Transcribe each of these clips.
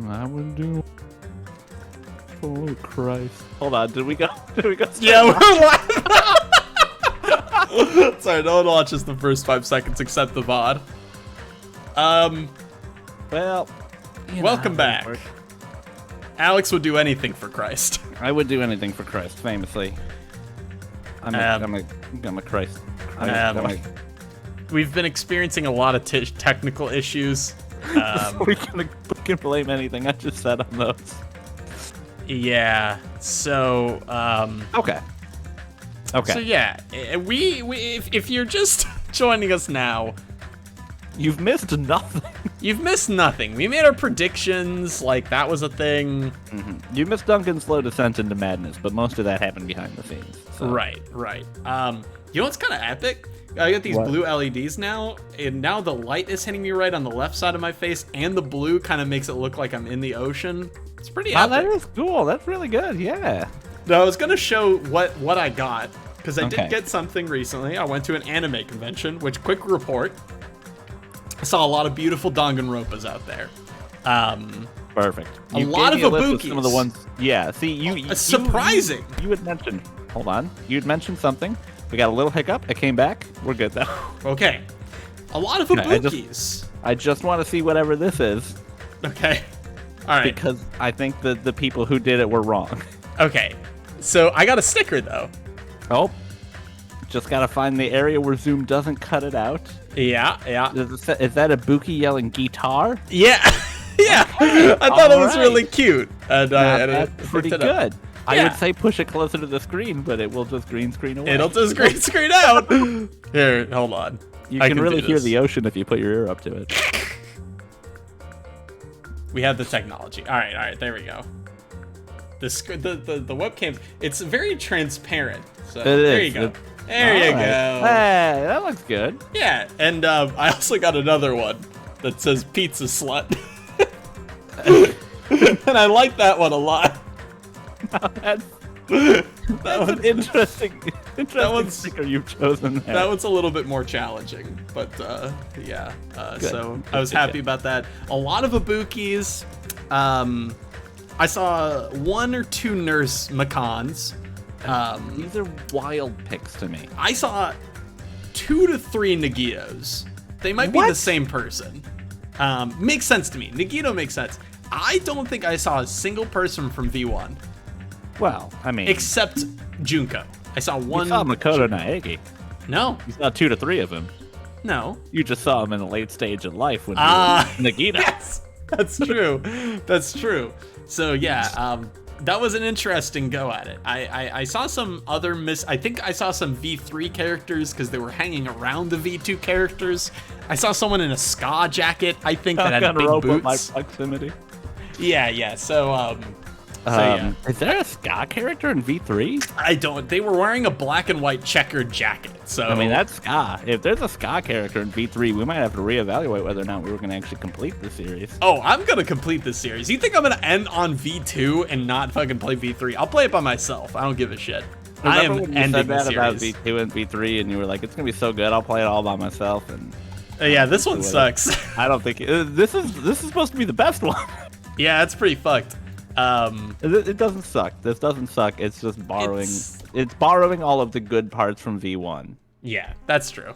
I would do. Oh Christ! Hold on, did we go? Yeah, we're live. Sorry, no one watches the first 5 seconds except the VOD. Well, welcome back. Alex would do anything for Christ. I would do anything for Christ, famously. I'm a Christ. We've been experiencing a lot of technical issues. We can blame anything I just said on those. Yeah. So. Okay. So yeah, if you're just joining us now, you've missed nothing. You've missed nothing. We made our predictions, like that was a thing. Mm-hmm. You missed Duncan's slow descent into madness, but most of that happened behind the scenes. So. Right. You know what's kind of epic? I got these blue LEDs now, and now the light is hitting me right on the left side of my face, and the blue kind of makes it look like I'm in the ocean. It's pretty epic. That is cool. That's really good. Yeah. No, I was gonna show what I got because I did get something recently. I went to an anime convention, which quick report. I saw a lot of beautiful Danganronpas out there. Perfect. A lot of Ibukis. Some of the ones. Yeah. See, you. Surprising. You had mentioned. Hold on. You had mentioned something. We got a little hiccup. It came back. We're good though. Okay. A lot of Ibukis. I just want to see whatever this is. Okay. All right. Because I think that the people who did it were wrong. Okay. So I got a sticker though. Oh. Just gotta find the area where Zoom doesn't cut it out. Yeah. Is that a Buki yelling guitar? Yeah. Yeah. Okay. I thought it was really cute. And that's pretty good. Yeah. I would say push it closer to the screen, but it will just green screen away. It'll just green screen out. Here, hold on. You can really hear the ocean if you put your ear up to it. We have the technology. All right, there we go. The webcam, it's very transparent. So there you go. There you go. Hey, that looks good. Yeah, and I also got another one that says pizza slut. And I like that one a lot. That's an interesting sticker you've chosen there. That one's a little bit more challenging, but yeah. So I was happy about that. A lot of Ibukis. I saw 1 or 2 nurse Macans. These are wild picks to me. I saw 2 to 3 Nagitos. They might be the same person. Makes sense to me. Nagito makes sense. I don't think I saw a single person from V1. Well, I mean, except Junko. I saw one. You saw Makoto Naegi. No. You saw 2 to 3 of him. No. You just saw him in a late stage of life when he was Nagito. Yes, that's true. That's true. So yeah, that was an interesting go at it. I saw some other I think I saw some V3 characters because they were hanging around the V2 characters. I saw someone in a ska jacket. I think that had big boots. My proximity. Yeah. So is there a ska character in V3? I don't. They were wearing a black and white checkered jacket. So I mean, that's ska. If there's a ska character in V3, we might have to reevaluate whether or not we were going to actually complete the series. Oh, I'm going to complete this series. You think I'm going to end on V2 and not fucking play V3? I'll play it by myself. I don't give a shit. I am when you ending said that the about series. V2 and V3, and you were like, "It's going to be so good. I'll play it all by myself." And yeah, this one sucks. I don't think this is supposed to be the best one. Yeah, it's pretty fucked. It doesn't suck. This doesn't suck. It's just borrowing. It's borrowing all of the good parts from V1. Yeah, that's true.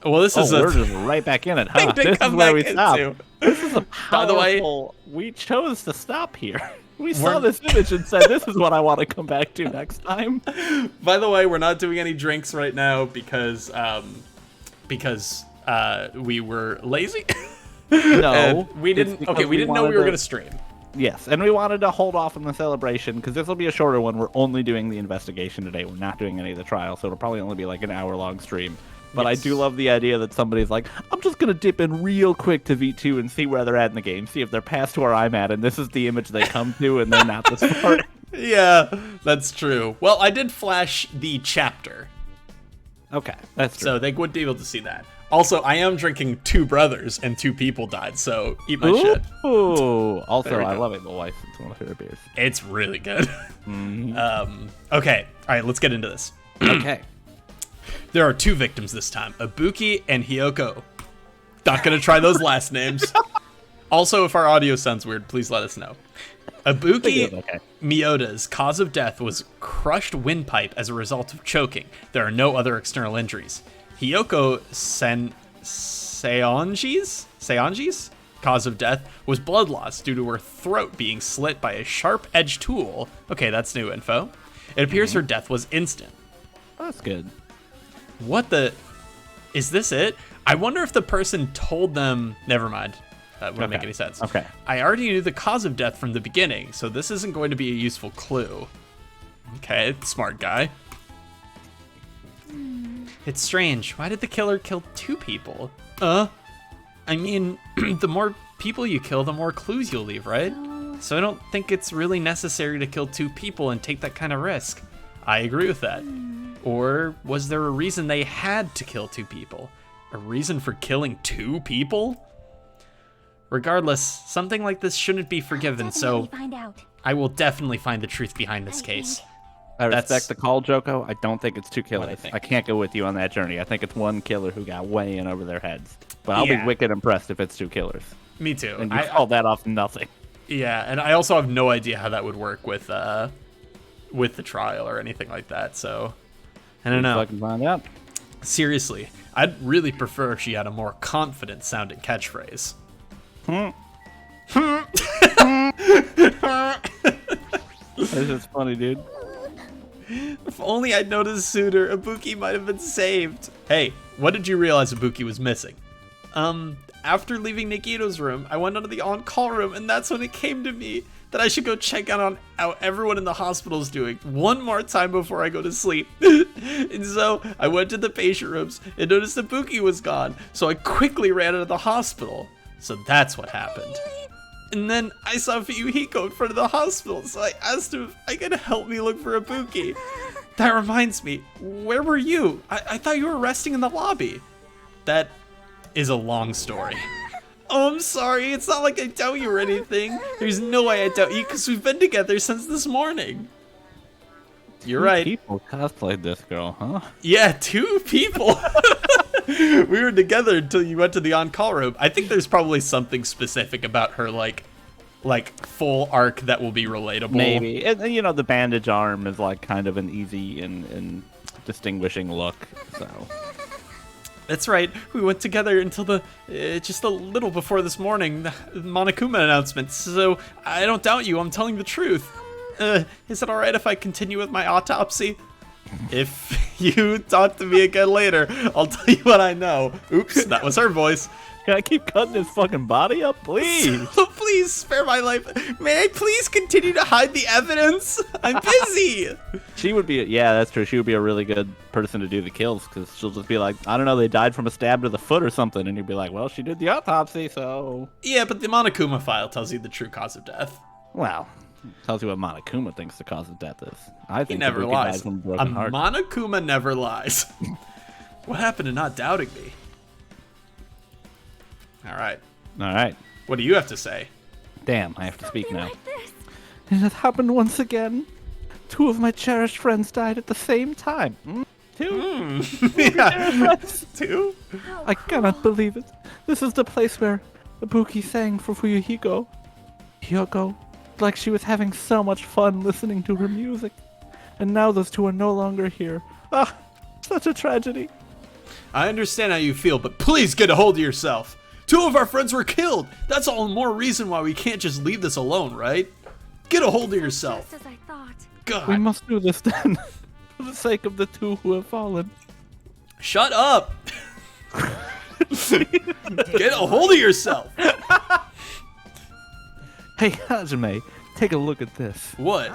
Well, this is we're just right back in it, huh? This is where we stop. This is a powerful. By the way, we chose to stop here. We saw this image and said, "This is what I want to come back to next time." By the way, we're not doing any drinks right now because we were lazy. No, we didn't. Okay, we didn't know we were gonna stream. Yes, and we wanted to hold off on the celebration because this will be a shorter one. We're only doing the investigation today. We're not doing any of the trial, so it'll probably only be like an hour-long stream. But yes. I do love the idea that somebody's like, I'm just going to dip in real quick to V2 and see where they're at in the game, see if they're past where I'm at, and this is the image they come to, and they're not this far. Yeah, that's true. Well, I did flash the chapter. Okay, that's true. So they would be able to see that. Also, I am drinking 2 brothers and 2 people died, so eat my shit. Ooh. Also, I love it, the wife. It's one of my favorite beers. It's really good. Mm-hmm. Okay, all right, let's get into this. Okay. There are 2 victims this time, Ibuki and Hiyoko. Not gonna try those last names. Also, if our audio sounds weird, please let us know. Ibuki Okay. Miyoda's cause of death was crushed windpipe as a result of choking. There are no other external injuries. Hiyoko Seonji's cause of death was blood loss due to her throat being slit by a sharp-edged tool. Okay, that's new info. It appears her death was instant. That's good. What the... Is this it? I wonder if the person told them... Never mind. That wouldn't make any sense. Okay. I already knew the cause of death from the beginning, so this isn't going to be a useful clue. Okay, smart guy. It's strange. Why did the killer kill 2 people? I mean, the more people you kill, the more clues you'll leave, right? So I don't think it's really necessary to kill 2 people and take that kind of risk. I agree with that. Or was there a reason they had to kill 2 people? A reason for killing 2 people? Regardless, something like this shouldn't be forgiven, so I will definitely find the truth behind this case. I respect the call, Joko. I don't think it's 2 killers. think. I can't go with you on that journey. I think it's 1 killer who got way in over their heads. But I'll Yeah. be wicked impressed if it's 2 killers. Me too. And you called that off nothing. Yeah, and I also have no idea how that would work with the trial or anything like that, so I don't know. Fucking find out. Seriously, I'd really prefer if she had a more confident sounding catchphrase. This is funny, dude. If only I'd noticed sooner, Ibuki might have been saved. Hey, what did you realize Ibuki was missing? After leaving Nikito's room, I went into the on-call room, and that's when it came to me that I should go check out on how everyone in the hospital is doing one more time before I go to sleep. And so I went to the patient rooms and noticed Ibuki was gone, so I quickly ran out of the hospital. So that's what happened. And then I saw Fuyuhiko in front of the hospital, so I asked him if I could help me look for Ibuki. That reminds me, where were you? I thought you were resting in the lobby. That is a long story. Oh, I'm sorry. It's not like I doubt you or anything. There's no way I doubt you because we've been together since this morning. You're right. People cosplayed this girl, huh? Yeah, 2 people. We were together until you went to the on-call room. I think there's probably something specific about her, like full arc that will be relatable. Maybe. And you know, the bandage arm is like kind of an easy and distinguishing look, so... That's right. We went together until just a little before this morning, the Monokuma announcement. So I don't doubt you. I'm telling the truth. Is it all right if I continue with my autopsy? If you talk to me again later, I'll tell you what I know. Oops, that was her voice. Can I keep cutting his fucking body up, please? Oh, please spare my life. May I please continue to hide the evidence? I'm busy. She would be, yeah, that's true. She would be a really good person to do the kills because she'll just be like, I don't know, they died from a stab to the foot or something. And you'd be like, well, she did the autopsy, so. Yeah, but the Monokuma file tells you the true cause of death. Well, tells you what Monokuma thinks the cause of death is. I He think never Ibuki died lies. from a A broken heart. Monokuma never lies. What happened to not doubting me? All right. All right. What do you have to say? Damn, I have to speak now. It has happened once again. 2 of my cherished friends died at the same time. 2? Yeah. 2? I cannot believe it. This is the place where Ibuki sang for Fuyuhiko. Hyoko, like she was having so much fun listening to her music. And now those 2 are no longer here. Ah, such a tragedy. I understand how you feel, but please get a hold of yourself. 2 of our friends were killed. That's all the more reason why we can't just leave this alone, right? Get a hold of yourself. Just as I thought. God. We must do this then. For the sake of the 2 who have fallen. Shut up. Get a hold of yourself. Hey, Hajime, take a look at this. What?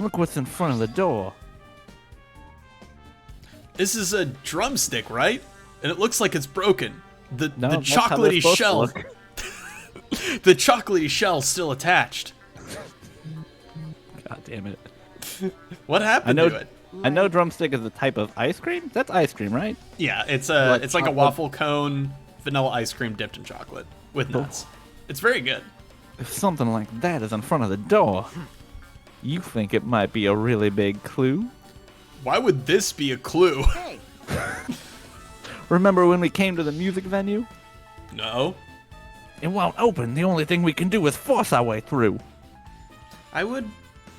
Look what's in front of the door. This is a drumstick, right? And it looks like it's broken. The that's how they're chocolatey supposed to shell. look. The chocolatey shell's still attached. God damn it. What happened to it? I know drumstick is a type of ice cream. That's ice cream, right? Yeah, it's Like it's like a chocolate. waffle cone, vanilla ice cream dipped in chocolate with nuts. It's very good. If something like that is in front of the door, you think it might be a really big clue? Why would this be a clue? Remember when we came to the music venue? No. It won't open. The only thing we can do is force our way through. I would.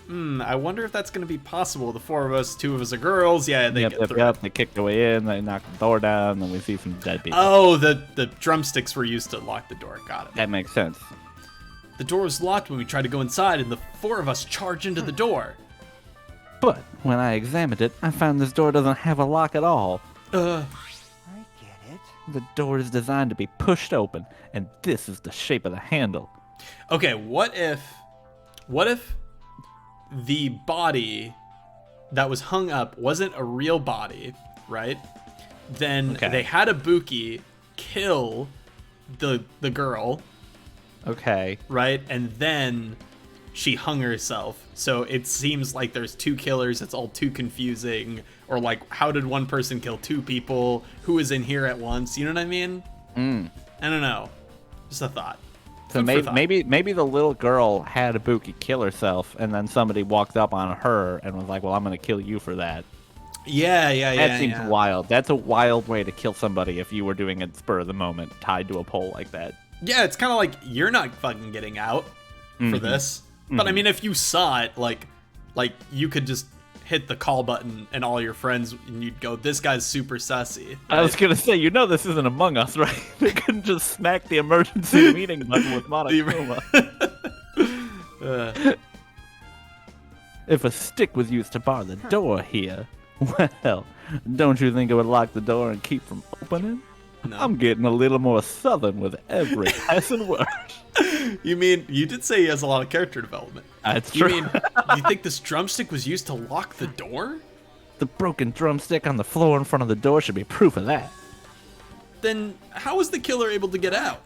I wonder if that's going to be possible. The four of us, two of us are girls. Yeah, they get through. Yep. They kick their way in. They knock the door down. Then we see some dead people. Oh, the drumsticks were used to lock the door. Got it. That makes sense. The door was locked when we tried to go inside, and the four of us charge into the door. But when I examined it, I found this door doesn't have a lock at all. I get it. The door is designed to be pushed open, and this is the shape of the handle. Okay, what if the body that was hung up wasn't a real body, right? Then they had Ibuki kill the girl. Okay. Right? And then she hung herself. So it seems like there's two killers. It's all too confusing. Or like, how did one person kill two people? Who is in here at once? You know what I mean? I don't know. Just a thought. So maybe the little girl had Ibuki kill herself, and then somebody walked up on her and was like, "Well, I'm gonna kill you for that." Yeah. That seems wild. That's a wild way to kill somebody if you were doing it spur of the moment, tied to a pole like that. Yeah, it's kind of like you're not fucking getting out for this. But I mean, if you saw it, like you could just hit the call button and all your friends, and you'd go, "This guy's super sussy." Right? I was gonna say, this isn't Among Us, right? They couldn't just smack the emergency meeting button with Monokuma. If a stick was used to bar the door here, well, don't you think it would lock the door and keep from opening? No. I'm getting a little more southern with every passing word. You mean, you did say he has a lot of character development. That's true. You mean, you think this drumstick was used to lock the door? The broken drumstick on the floor in front of the door should be proof of that. Then how was the killer able to get out?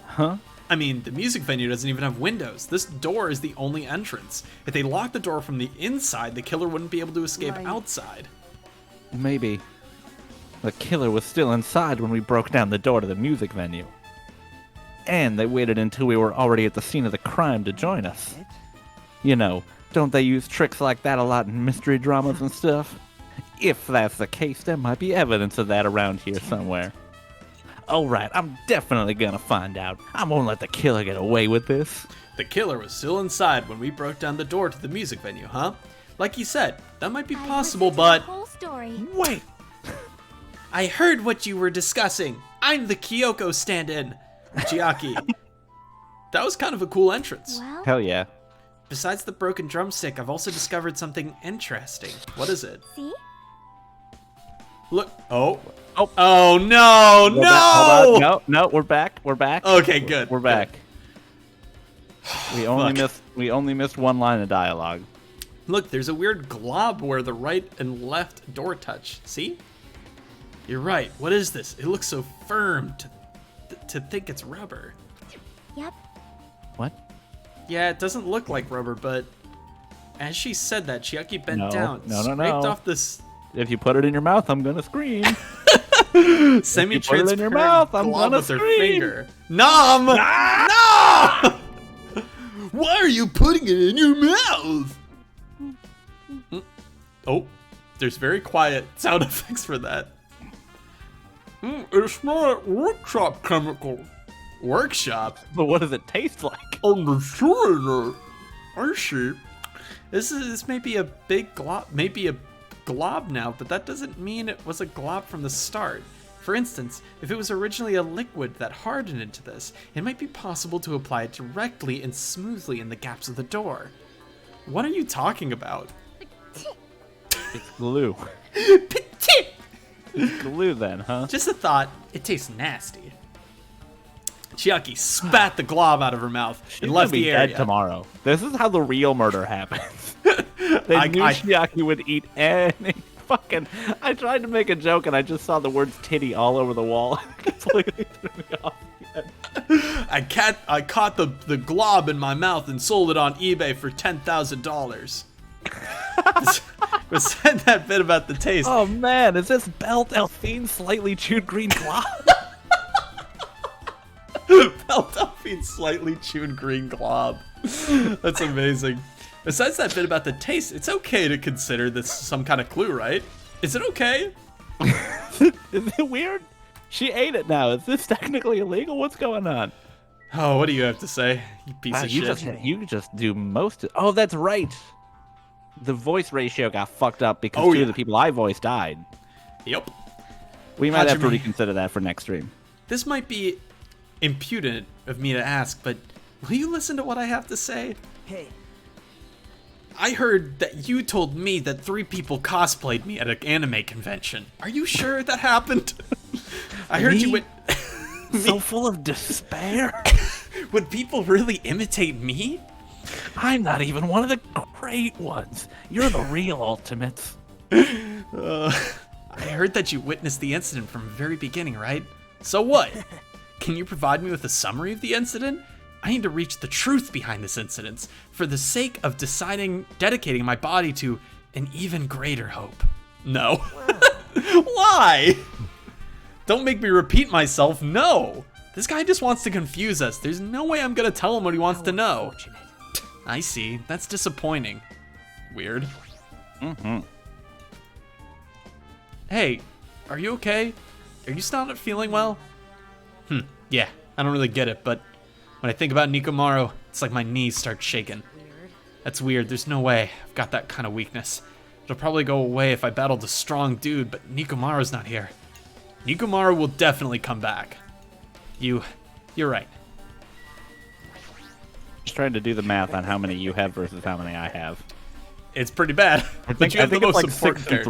Huh? I mean, the music venue doesn't even have windows. This door is the only entrance. If they locked the door from the inside, the killer wouldn't be able to escape outside. Maybe. The killer was still inside when we broke down the door to the music venue. And they waited until we were already at the scene of the crime to join us. You know, don't they use tricks like that a lot in mystery dramas and stuff? If that's the case, there might be evidence of that around here somewhere. Alright, I'm definitely gonna find out. I won't let the killer get away with this. The killer was still inside when we broke down the door to the music venue, huh? Like you said, that might be possible, but... Whole story. Wait! I heard what you were discussing. I'm the Kyoko stand-in. Chiaki. That was kind of a cool entrance. Well, Hell yeah. Besides the broken drumstick, I've also discovered something interesting. What is it? see? Look. Oh, no, Hold no! on. No, we're back. Okay, good. We're back. We only missed one line of dialogue. Look, there's a weird glob where the right and left door touch. See? You're right. What is this? It looks so firm to think it's rubber. Yep. What? Yeah, it doesn't look like rubber, but as she said that, Chiaki bent down, No. scraped off this If you put it in your mouth, I'm gonna scream. semi-transparent put it in your mouth, I'm glob gonna with her scream. finger. Nom! No! Why are you putting it in your mouth? Oh, there's very quiet sound effects for that. It's not workshop chemical. Workshop? But what does it taste like? On the cylinder. I see. This may be a big glob, maybe a glob now, but that doesn't mean it was a glob from the start. For instance, if it was originally a liquid that hardened into this, it might be possible to apply it directly and smoothly in the gaps of the door. What are you talking about? It's glue. Petit! It's glue then, huh? Just a thought, it tastes nasty. Chiaki spat the glob out of her mouth and left the area. Dead tomorrow. This is how the real murder happens. They knew Chiaki would eat any fucking... I tried to make a joke and I just saw the words titty all over the wall. It completely threw me off again. I caught the glob in my mouth and sold it on eBay for $10,000. Was said that bit about the taste. Oh man, is this Belle Delphine slightly chewed green glob? Belle Delphine slightly chewed green glob. That's amazing. Besides that bit about the taste, it's okay to consider this some kind of clue, right? Is it okay? Is it weird? She ate it now. Is this technically illegal? What's going on? Oh, what do you have to say, you piece of shit? You just do most of... Oh, that's right. The voice ratio got fucked up because two of the people I voiced died. Yep. We might have to Hajime, reconsider that for next stream. This might be impudent of me to ask, but will you listen to what I have to say? Hey. I heard that you told me that 3 people cosplayed me at an anime convention. Are you sure that happened? I heard you went... So full of despair. Would people really imitate me? I'm not even one of the great ones. You're the real ultimates. I heard that you witnessed the incident from the very beginning, right? So what? Can you provide me with a summary of the incident? I need to reach the truth behind this incident for the sake of dedicating my body to an even greater hope. No. Why? Don't make me repeat myself. No. This guy just wants to confuse us. There's no way I'm gonna tell him what he wants to know. I see. That's disappointing. Weird. Mm-hmm. Hey, are you okay? Are you still not feeling well? Yeah, I don't really get it, but when I think about Nikomaru, it's like my knees start shaking. That's weird. There's no way I've got that kind of weakness. It'll probably go away if I battled a strong dude, but Nikomaru's not here. Nikomaru will definitely come back. You're right. Just trying to do the math on how many you have versus how many I have. It's pretty bad. But you have the it's most like important 6 and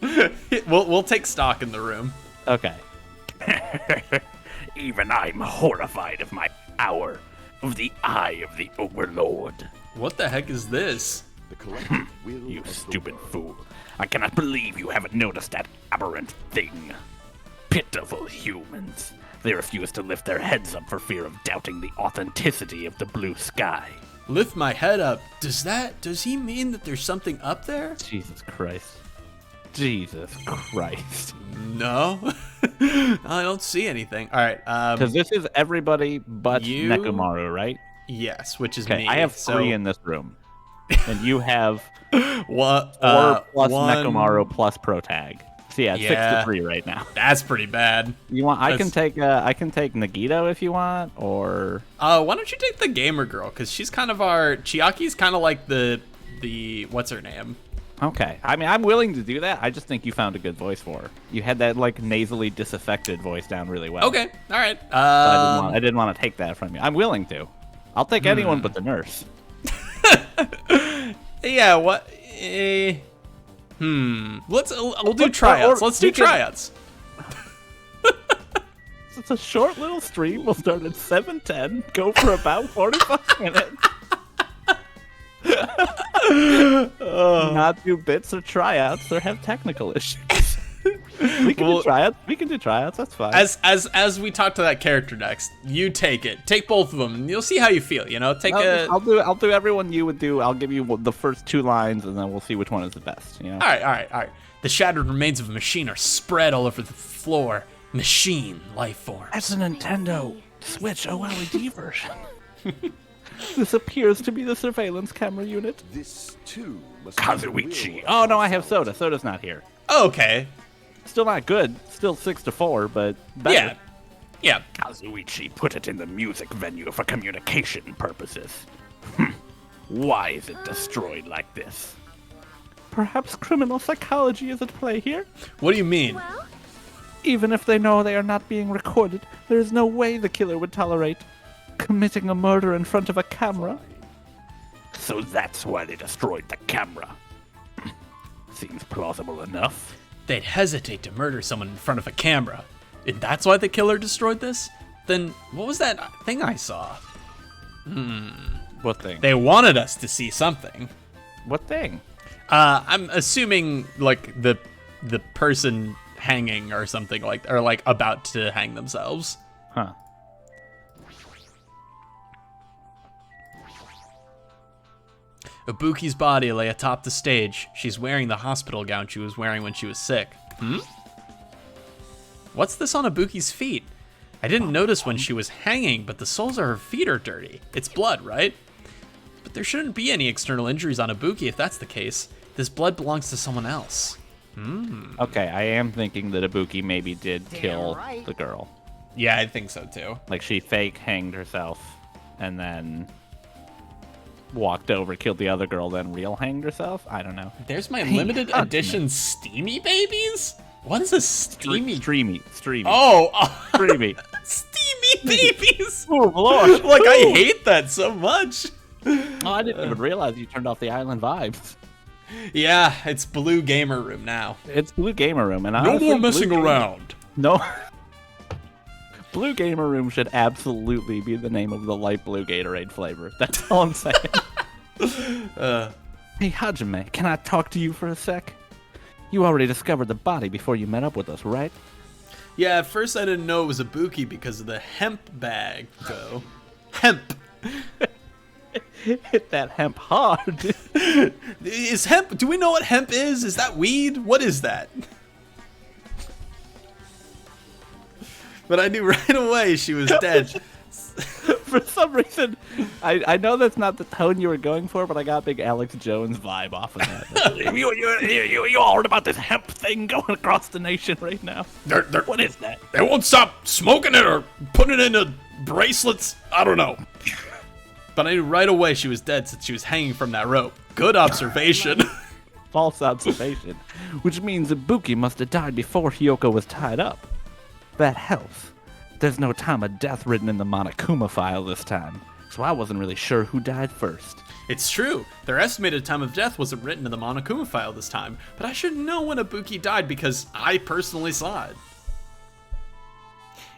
character. 3. We'll take stock in the room. Okay. Even I'm horrified of my power, of the eye of the Overlord. What the heck is this? The collective will You of the stupid world. fool. I cannot believe you haven't noticed that aberrant thing. Pitiful humans. They refuse to lift their heads up for fear of doubting the authenticity of the blue sky. Lift my head up. Does he mean that there's something up there? Jesus Christ. Jesus Christ. No. I don't see anything. All right. Because this is everybody but You- Nekomaru, right? Yes, which is Okay, me. I have So, 3 in this room. And you have 4 what? plus One- Nekomaru plus Protag. So yeah, it's 6 Yeah. to 3 right now. That's pretty bad. You want? I can That's- take Nagito if you want, or Why don't you take the gamer girl? Because she's kind of our Chiaki's kind of like the what's her name? okay. I mean, I'm willing to do that. I just think you found a good voice for her. You had that like nasally disaffected voice down really well. Okay, all right. So I didn't want to take that from you. I'm willing to. I'll take anyone but the nurse. Yeah. What? We'll do tryouts. Let's do we can- tryouts. It's a short little stream. We'll start at 7:10. Go for about 45 minutes. Not do bits or tryouts or have technical issues. We can do tryouts. We can do tryouts. That's fine. As we talk to that character next, you take it. Take both of them, and you'll see how you feel. You know, I'll do everyone you would do. I'll give you the first 2 lines, and then we'll see which one is the best. You know. All right. The shattered remains of a machine are spread all over the floor. Machine life forms. That's a Nintendo Switch OLED version. This appears to be the surveillance camera unit. This too must Kazuichi. Oh no, I have Soda. Soda's not here. Okay. Still not good. Still 6 to 4, but better. Yeah. Kazuichi put it in the music venue for communication purposes. Why is it destroyed like this? Perhaps criminal psychology is at play here. What do you mean? Even if they know they are not being recorded, there is no way the killer would tolerate committing a murder in front of a camera. So that's why they destroyed the camera. Seems plausible enough. They'd hesitate to murder someone in front of a camera. And that's why the killer destroyed this? Then what was that thing I saw? What thing? They wanted us to see something. What thing? I'm assuming like the person hanging or something or like about to hang themselves. Huh. Ibuki's body lay atop the stage. She's wearing the hospital gown she was wearing when she was sick. What's this on Ibuki's feet? I didn't notice when she was hanging, but the soles of her feet are dirty. It's blood, right? But there shouldn't be any external injuries on Ibuki if that's the case. This blood belongs to someone else. Okay, I am thinking that Ibuki maybe did kill right. the girl. Yeah, I think so too. Like she fake hanged herself and then walked over, killed the other girl, then real hanged herself. I don't know. There's my limited edition Steamy Babies? What is a steamy? Streamy. Oh, Streamy. Steamy Babies! Oh, Lord. Like, I hate that so much. Oh, I didn't even realize you turned off the island vibes. Yeah, it's Blue Gamer Room now. It's Blue Gamer Room, and No honestly, more messing Blue around. No. Blue Gamer Room should absolutely be the name of the light blue Gatorade flavor. That's all I'm saying. Hey, Hajime, can I talk to you for a sec? You already discovered the body before you met up with us, right? Yeah, at first I didn't know it was a Buki because of the hemp bag, though. Hemp. Hit that hemp hard. Is hemp... Do we know what hemp is? Is that weed? What is that? But I knew right away she was dead. For some reason, I know that's not the tone you were going for, but I got a big Alex Jones vibe off of that. you all heard about this hemp thing going across the nation right now? What is that? They won't stop smoking it or putting it into bracelets. I don't know. But I knew right away she was dead since she was hanging from that rope. Good observation. False observation. Which means Ibuki must have died before Hiyoko was tied up. That helps. There's no time of death written in the Monokuma file this time, so I wasn't really sure who died first. It's true. Their estimated time of death wasn't written in the Monokuma file this time, but I should know when Ibuki died because I personally saw it.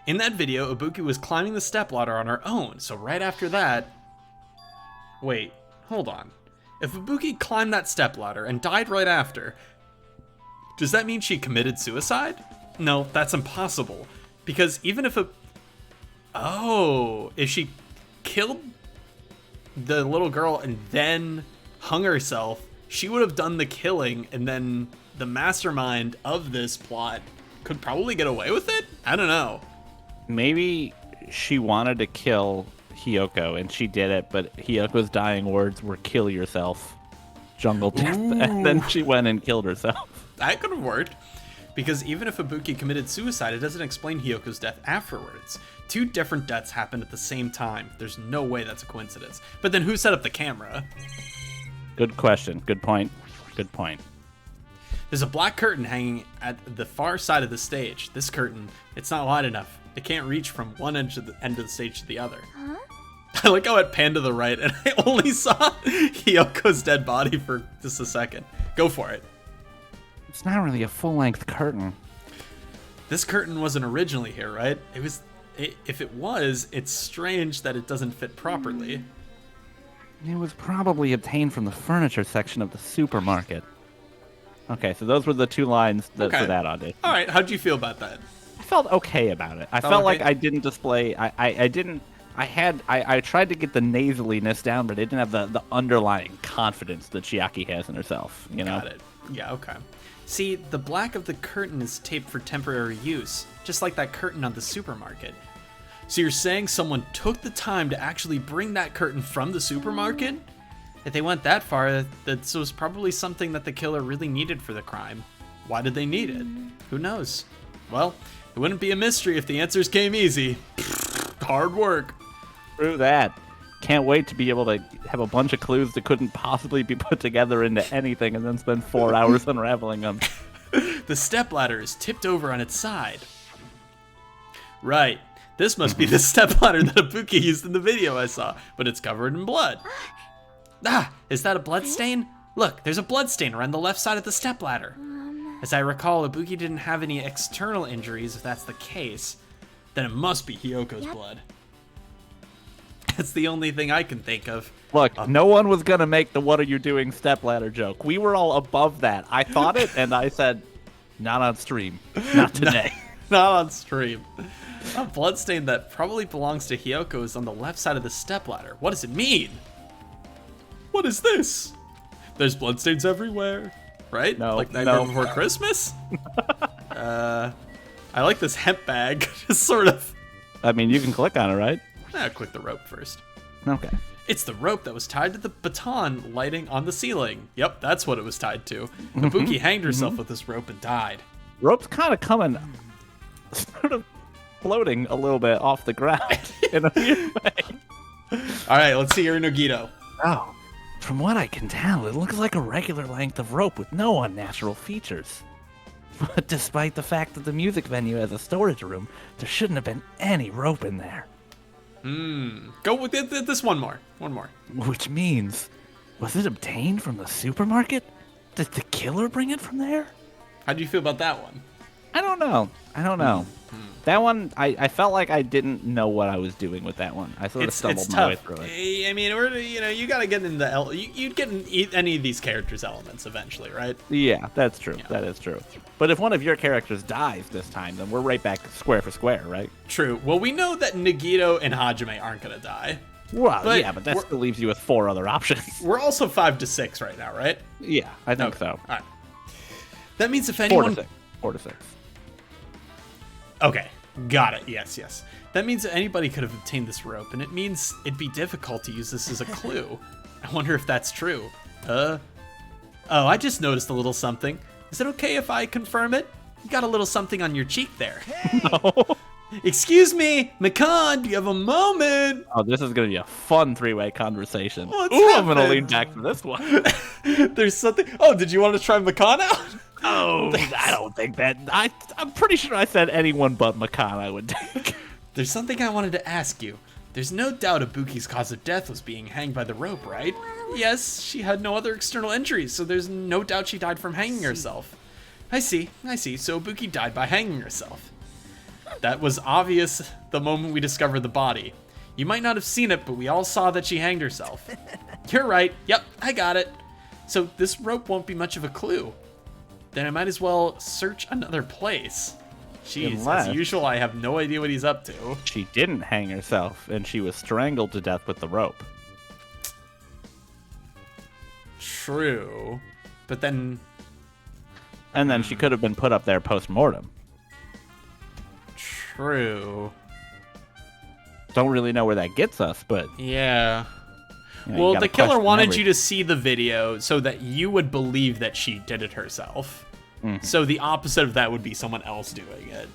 In that video, Ibuki was climbing the stepladder on her own, so right after that... Wait, hold on. If Ibuki climbed that stepladder and died right after, does that mean she committed suicide? No, that's impossible. Because even if if she killed the little girl and then hung herself, she would have done the killing, and then the mastermind of this plot could probably get away with it? I don't know. Maybe she wanted to kill Hiyoko, and she did it, but Hiyoko's dying words were "kill yourself, jungle death," and then she went and killed herself. That could have worked. Because even if Ibuki committed suicide, it doesn't explain Hiyoko's death afterwards. Two different deaths happened at the same time. There's no way that's a coincidence. But then who set up the camera? Good question. Good point. Good point. There's a black curtain hanging at the far side of the stage. This curtain, it's not wide enough. It can't reach from one end of the stage to the other. Huh? I like how it panned to the right and I only saw Hiyoko's dead body for just a second. Go for it. It's not really a full-length curtain. This curtain wasn't originally here, right? If it was, it's strange that it doesn't fit properly. It was probably obtained from the furniture section of the supermarket. Okay, so those were the two lines for that audition. All right, how'd you feel about that? I felt okay about it. I felt like I didn't display. I tried to get the nasaliness down, but I didn't have the underlying confidence that Chiaki has in herself. You know. Got it. Yeah. Okay. See, the black of the curtain is taped for temporary use, just like that curtain on the supermarket. So you're saying someone took the time to actually bring that curtain from the supermarket? If they went that far, that was probably something that the killer really needed for the crime. Why did they need it? Who knows? Well, it wouldn't be a mystery if the answers came easy. Hard work. True that. Can't wait to be able to have a bunch of clues that couldn't possibly be put together into anything and then spend 4 hours unraveling them. The stepladder is tipped over on its side. Right. This must be the stepladder that Ibuki used in the video I saw, but it's covered in blood. Ah, is that a blood stain? Look, there's a blood stain around the left side of the stepladder. As I recall, Ibuki didn't have any external injuries. If that's the case, then it must be Hiyoko's blood. That's the only thing I can think of. Look, no one was going to make the "what are you doing" stepladder joke. We were all above that. I thought it, and I said, not on stream. Not today. Not on stream. A bloodstain that probably belongs to Hiyoko is on the left side of the stepladder. What does it mean? What is this? There's bloodstains everywhere, right? No, like Nightmare Before Christmas? I like this hemp bag. Just sort of. I mean, you can click on it, right? Click the rope first. Okay. It's the rope that was tied to the baton lighting on the ceiling. Yep, that's what it was tied to. Ibuki hanged herself with this rope and died. Rope's kind of coming sort of floating a little bit off the ground in a weird way. All right, let's see your Nogito. Oh, from what I can tell, it looks like a regular length of rope with no unnatural features. But despite the fact that the music venue has a storage room, there shouldn't have been any rope in there. Go with this one more. One more. Which means, was it obtained from the supermarket? Did the killer bring it from there? How do you feel about that one? I don't know. That one, I felt like I didn't know what I was doing with that one. I sort of stumbled my way through it. I mean, you gotta get in you'd get in any of these characters' elements eventually, right? Yeah, that's true. Yeah. That is true. But if one of your characters dies this time, then we're right back square for square, right? True. Well, we know that Nagito and Hajime aren't gonna die. Well, But yeah, but that still leaves you with 4 other options. We're also 5 to 6 right now, right? Yeah, I think so. All right. That means if 4 anyone... to 6. 4 to 6. Okay, got it. Yes. That means that anybody could have obtained this rope, and it means it'd be difficult to use this as a clue. I wonder if that's true. Oh, I just noticed a little something. Is it okay if I confirm it? You got a little something on your cheek there. No. Excuse me, Makan, do you have a moment? Oh, this is going to be a fun 3-way conversation. What's Ooh, I'm going to happened? lean back for this one. There's something... Oh, did you want to try Makan out? Oh, I don't think that... I'm pretty sure I said anyone but Makan I would take. There's something I wanted to ask you. There's no doubt Ibuki's cause of death was being hanged by the rope, right? Yes, she had no other external injuries, so there's no doubt she died from hanging herself. I see. So Ibuki died by hanging herself. That was obvious the moment we discovered the body. You might not have seen it, but we all saw that she hanged herself. You're right. Yep, I got it. So this rope won't be much of a clue. Then I might as well search another place. Jeez, Unless- as usual, I have no idea what he's up to. She didn't hang herself, and she was strangled to death with the rope. True. But then... And then she could have been put up there post-mortem. True. Don't really know where that gets us, but... Yeah. you know, you Well, gotta the killer question wanted everything. you to see the video so that you would believe that she did it herself. Mhm. So the opposite of that would be someone else doing it.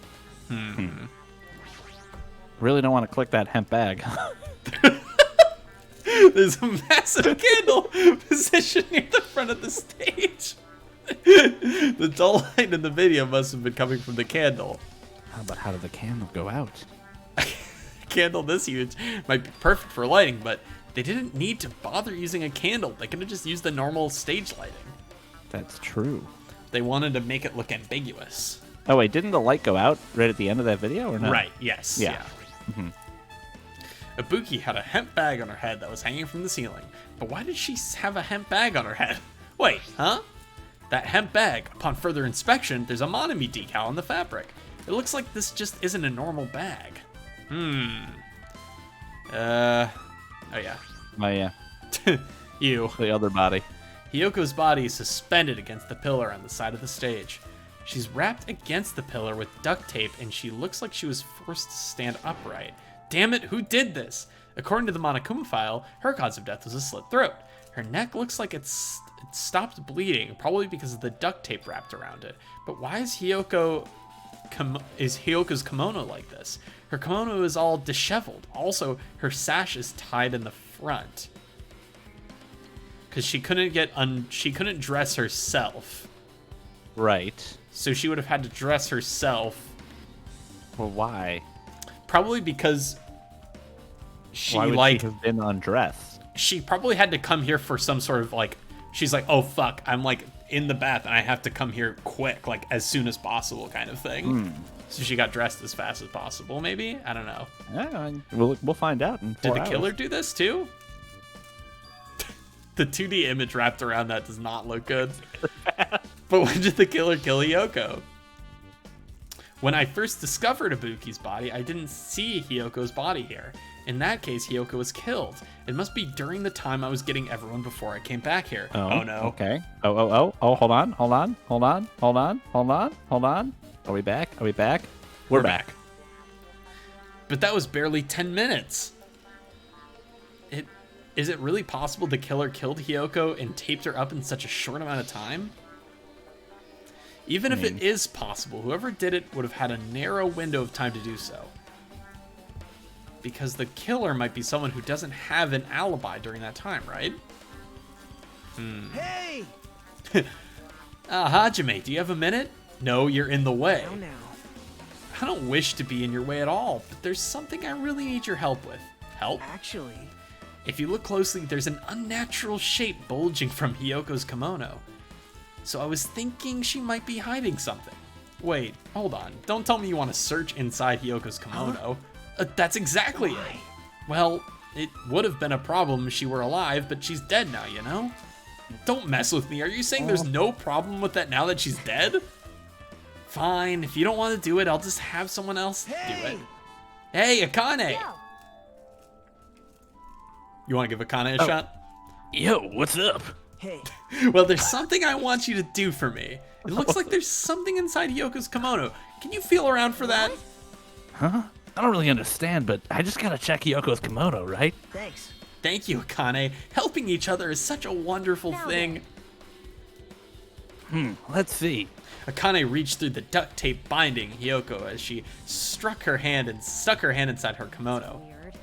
Really don't want to click that hemp bag. There's a massive candle positioned near the front of the stage. The dull light in the video must have been coming from the candle. But how did the candle go out? Candle this huge might be perfect for lighting, but they didn't need to bother using a candle. They could have just used the normal stage lighting. That's true. They wanted to make it look ambiguous. Oh, wait, didn't the light go out right at the end of that video, or no? Right, yes. Yeah. Ibuki had a hemp bag on her head that was hanging from the ceiling. But why did she have a hemp bag on her head? Wait, huh? That hemp bag, upon further inspection, there's a Monami decal on the fabric. It looks like this just isn't a normal bag. Oh yeah. Oh, yeah. You. The other body. Hiyoko's body is suspended against the pillar on the side of the stage. She's wrapped against the pillar with duct tape, and she looks like she was forced to stand upright. Damn it, who did this? According to the Monokuma file, her cause of death was a slit throat. Her neck looks like it stopped bleeding, probably because of the duct tape wrapped around it. But why is Hiyoko's kimono like this? Her kimono is all disheveled. Also, her sash is tied in the front. Because she couldn't dress herself. Right. So she would have had to dress herself. Well, why? Probably because she Why would she have been undressed? she probably had to come here for some sort of she's like, oh fuck, I'm in the bath and I have to come here quick, as soon as possible kind of thing. So she got dressed as fast as possible, maybe? I don't know. Yeah, we'll find out in 4 Did the hours. killer do this too? The 2D image wrapped around that does not look good. But when did the killer kill Hiyoko? When I first discovered Ibuki's body, I didn't see Hiyoko's body here. In that case, Hiyoko was killed. It must be during the time I was getting everyone before I came back here. Oh no. Okay. Oh, hold on. Are we back? We're back. But that was barely 10 minutes. Is it really possible the killer killed Hiyoko and taped her up in such a short amount of time? Even if it is possible, whoever did it would have had a narrow window of time to do so. because the killer might be someone who doesn't have an alibi during that time, right? Hey! Hajime, do you have a minute? No, you're in the way. Now. I don't wish to be in your way at all, but there's something I really need your help with. Help? Actually, If you look closely, there's an unnatural shape bulging from Hiyoko's kimono. So I was thinking she might be hiding something. Wait, hold on. Don't tell me you want to search inside Hiyoko's kimono. That's exactly it. Well, it would have been a problem if she were alive, but she's dead now, you know? Don't mess with me. Are you saying there's no problem with that now that she's dead? Fine, if you don't want to do it, I'll just have someone else do it. Hey, Akane! You want to give Akane a shot? Yo, what's up? hey, Well, there's something I want you to do for me. It looks like there's something inside Hiyoko's kimono. Can you feel around for that? Huh? I don't really understand, but I just gotta check Yoko's kimono, right? thanks. Thank you, Akane. Helping each other is such a wonderful thing. Let's see. Akane reached through the duct tape binding Hiyoko as she stuck her hand inside her kimono. Weird.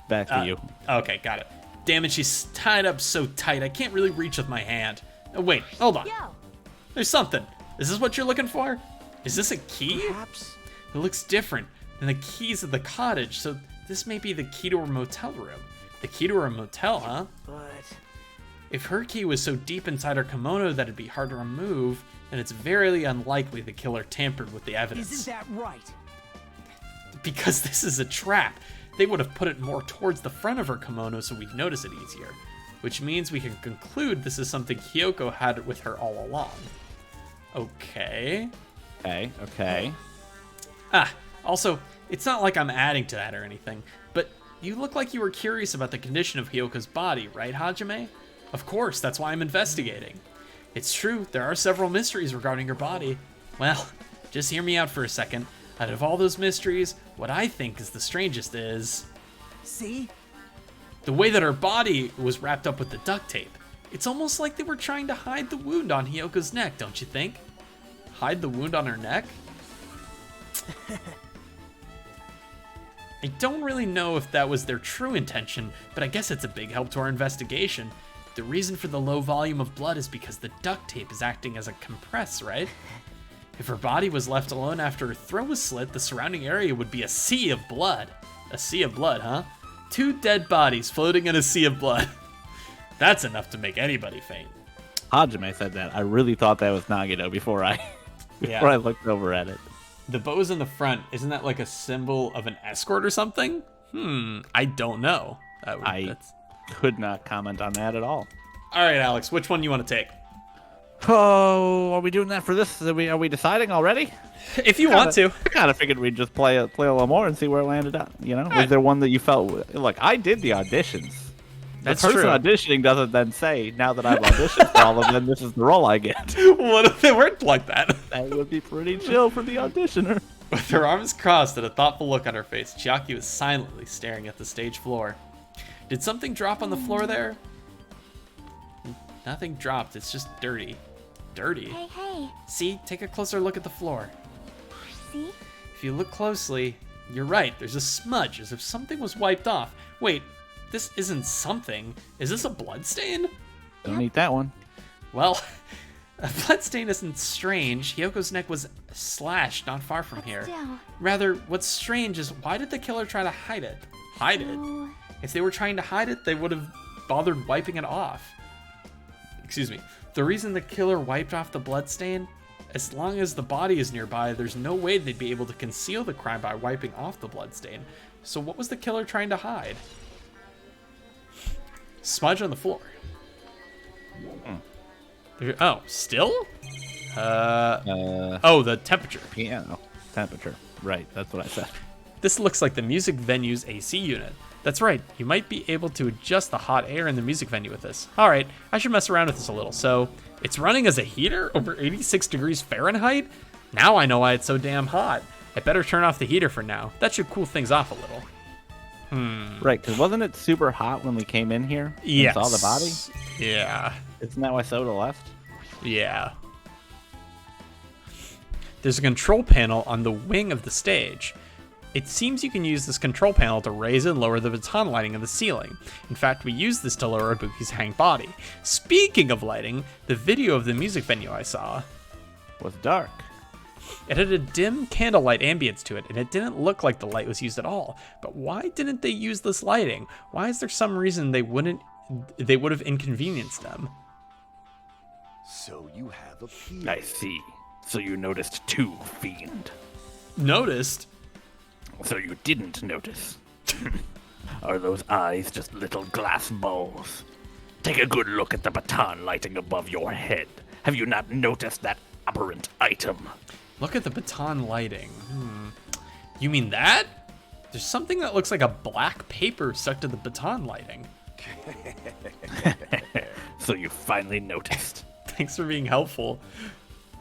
Back to you. Okay, got it. Damn it, she's tied up so tight I can't really reach with my hand. Oh, wait, hold on. There's something. Is this what you're looking for? Is this a key? Perhaps. It looks different than the keys of the cottage, so this may be the key to her motel room. The key to her motel, huh? But If her key was so deep inside her kimono that it'd be hard to remove, then it's very unlikely the killer tampered with the evidence. isn't that right? Because this is a trap. They would have put it more towards the front of her kimono so we'd notice it easier. Which means we can conclude this is something Hiyoko had with her all along. Okay. Okay. Also, it's not like I'm adding to that or anything, but you look like you were curious about the condition of Hiyoko's body, right, Hajime? Of course, that's why I'm investigating. It's true, there are several mysteries regarding her body. Well, just hear me out for a second. Out of all those mysteries, what I think is the strangest is See? the way that her body was wrapped up with the duct tape. It's almost like they were trying to hide the wound on Hiyoko's neck, don't you think? Hide the wound on her neck? I don't really know if that was their true intention, but I guess it's a big help to our investigation. The reason for the low volume of blood is because the duct tape is acting as a compress, right? If her body was left alone after her throat was slit, the surrounding area would be a sea of blood. A sea of blood, huh? 2 dead bodies floating in a sea of blood. That's enough to make anybody faint. Hajime said that. I really thought that was Nagito before I looked over at it. The bows in the front, isn't that like a symbol of an escort or something? I don't know. Could not comment on that at all. All right, Alex, which one you want to take? Oh, are we doing that for this? Are we deciding already? If you want to. I kind of figured we'd just play a little more and see where it landed up. You know, was there one that you felt like I did the auditions? That's the person true. auditioning doesn't then say, now that I've auditioned for all of them, this is the role I get. What if it worked like that? That would be pretty chill for the auditioner. With her arms crossed and a thoughtful look on her face, Chiaki was silently staring at the stage floor. Did something drop on the floor there? Nothing dropped, it's just dirty. Dirty? Hey. See, take a closer look at the floor. See? If you look closely, you're right, there's a smudge as if something was wiped off. Wait, this isn't something. Is this a blood stain? Don't eat that one. Well, a blood stain isn't strange. Hyoko's neck was slashed not far from here. Still. Rather, what's strange is why did the killer try to hide it? Hide it? Oh, If they were trying to hide it, they would have bothered wiping it off. Excuse me. The reason the killer wiped off the bloodstain, as long as the body is nearby, there's no way they'd be able to conceal the crime by wiping off the bloodstain. So what was the killer trying to hide? Smudge on the floor. Oh, still? Oh, the temperature. Piano. Temperature. Right, that's what I said. This looks like the music venue's AC unit. That's right, you might be able to adjust the hot air in the music venue with this. Alright, I should mess around with this a little. So, it's running as a heater over 86 degrees Fahrenheit? Now I know why it's so damn hot. I better turn off the heater for now. That should cool things off a little. Right, because wasn't it super hot when we came in here and Yes. saw the body? Yeah. Isn't that why Soda left? Yeah. There's a control panel on the wing of the stage. It seems you can use this control panel to raise and lower the baton lighting of the ceiling. In fact, we used this to lower Ibuki's hang body. Speaking of lighting, the video of the music venue I saw Was dark. it had a dim candlelight ambience to it, and it didn't look like the light was used at all. But why didn't they use this lighting? Why is there some reason they would have inconvenienced them? So you have appeared. I see. So you noticed too, fiend. Noticed? So you didn't notice. Are those eyes just little glass balls? Take a good look at the baton lighting above your head. Have you not noticed that aberrant item? Look at the baton lighting. You mean that? There's something that looks like a black paper stuck to the baton lighting. So you finally noticed. Thanks for being helpful.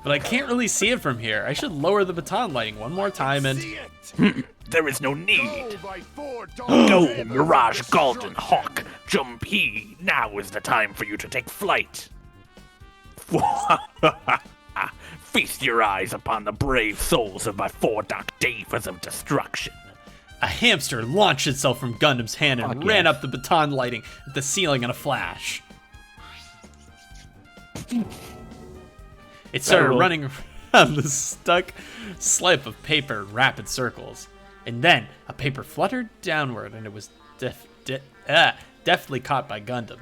But I can't really see it from here. I should lower the baton lighting one more time and... See it. There is no need. By 4 Go, Mirage Golden Hawk. Jumpy, now is the time for you to take flight. Feast your eyes upon the brave souls of my 4 Dark Davers of destruction. A hamster launched itself from Gundam's hand and Fuck ran yes. up the baton lighting at the ceiling in a flash. It started Barrel. running around the stuck slip of paper in rapid circles. And then a paper fluttered downward and it was deftly caught by Gundam.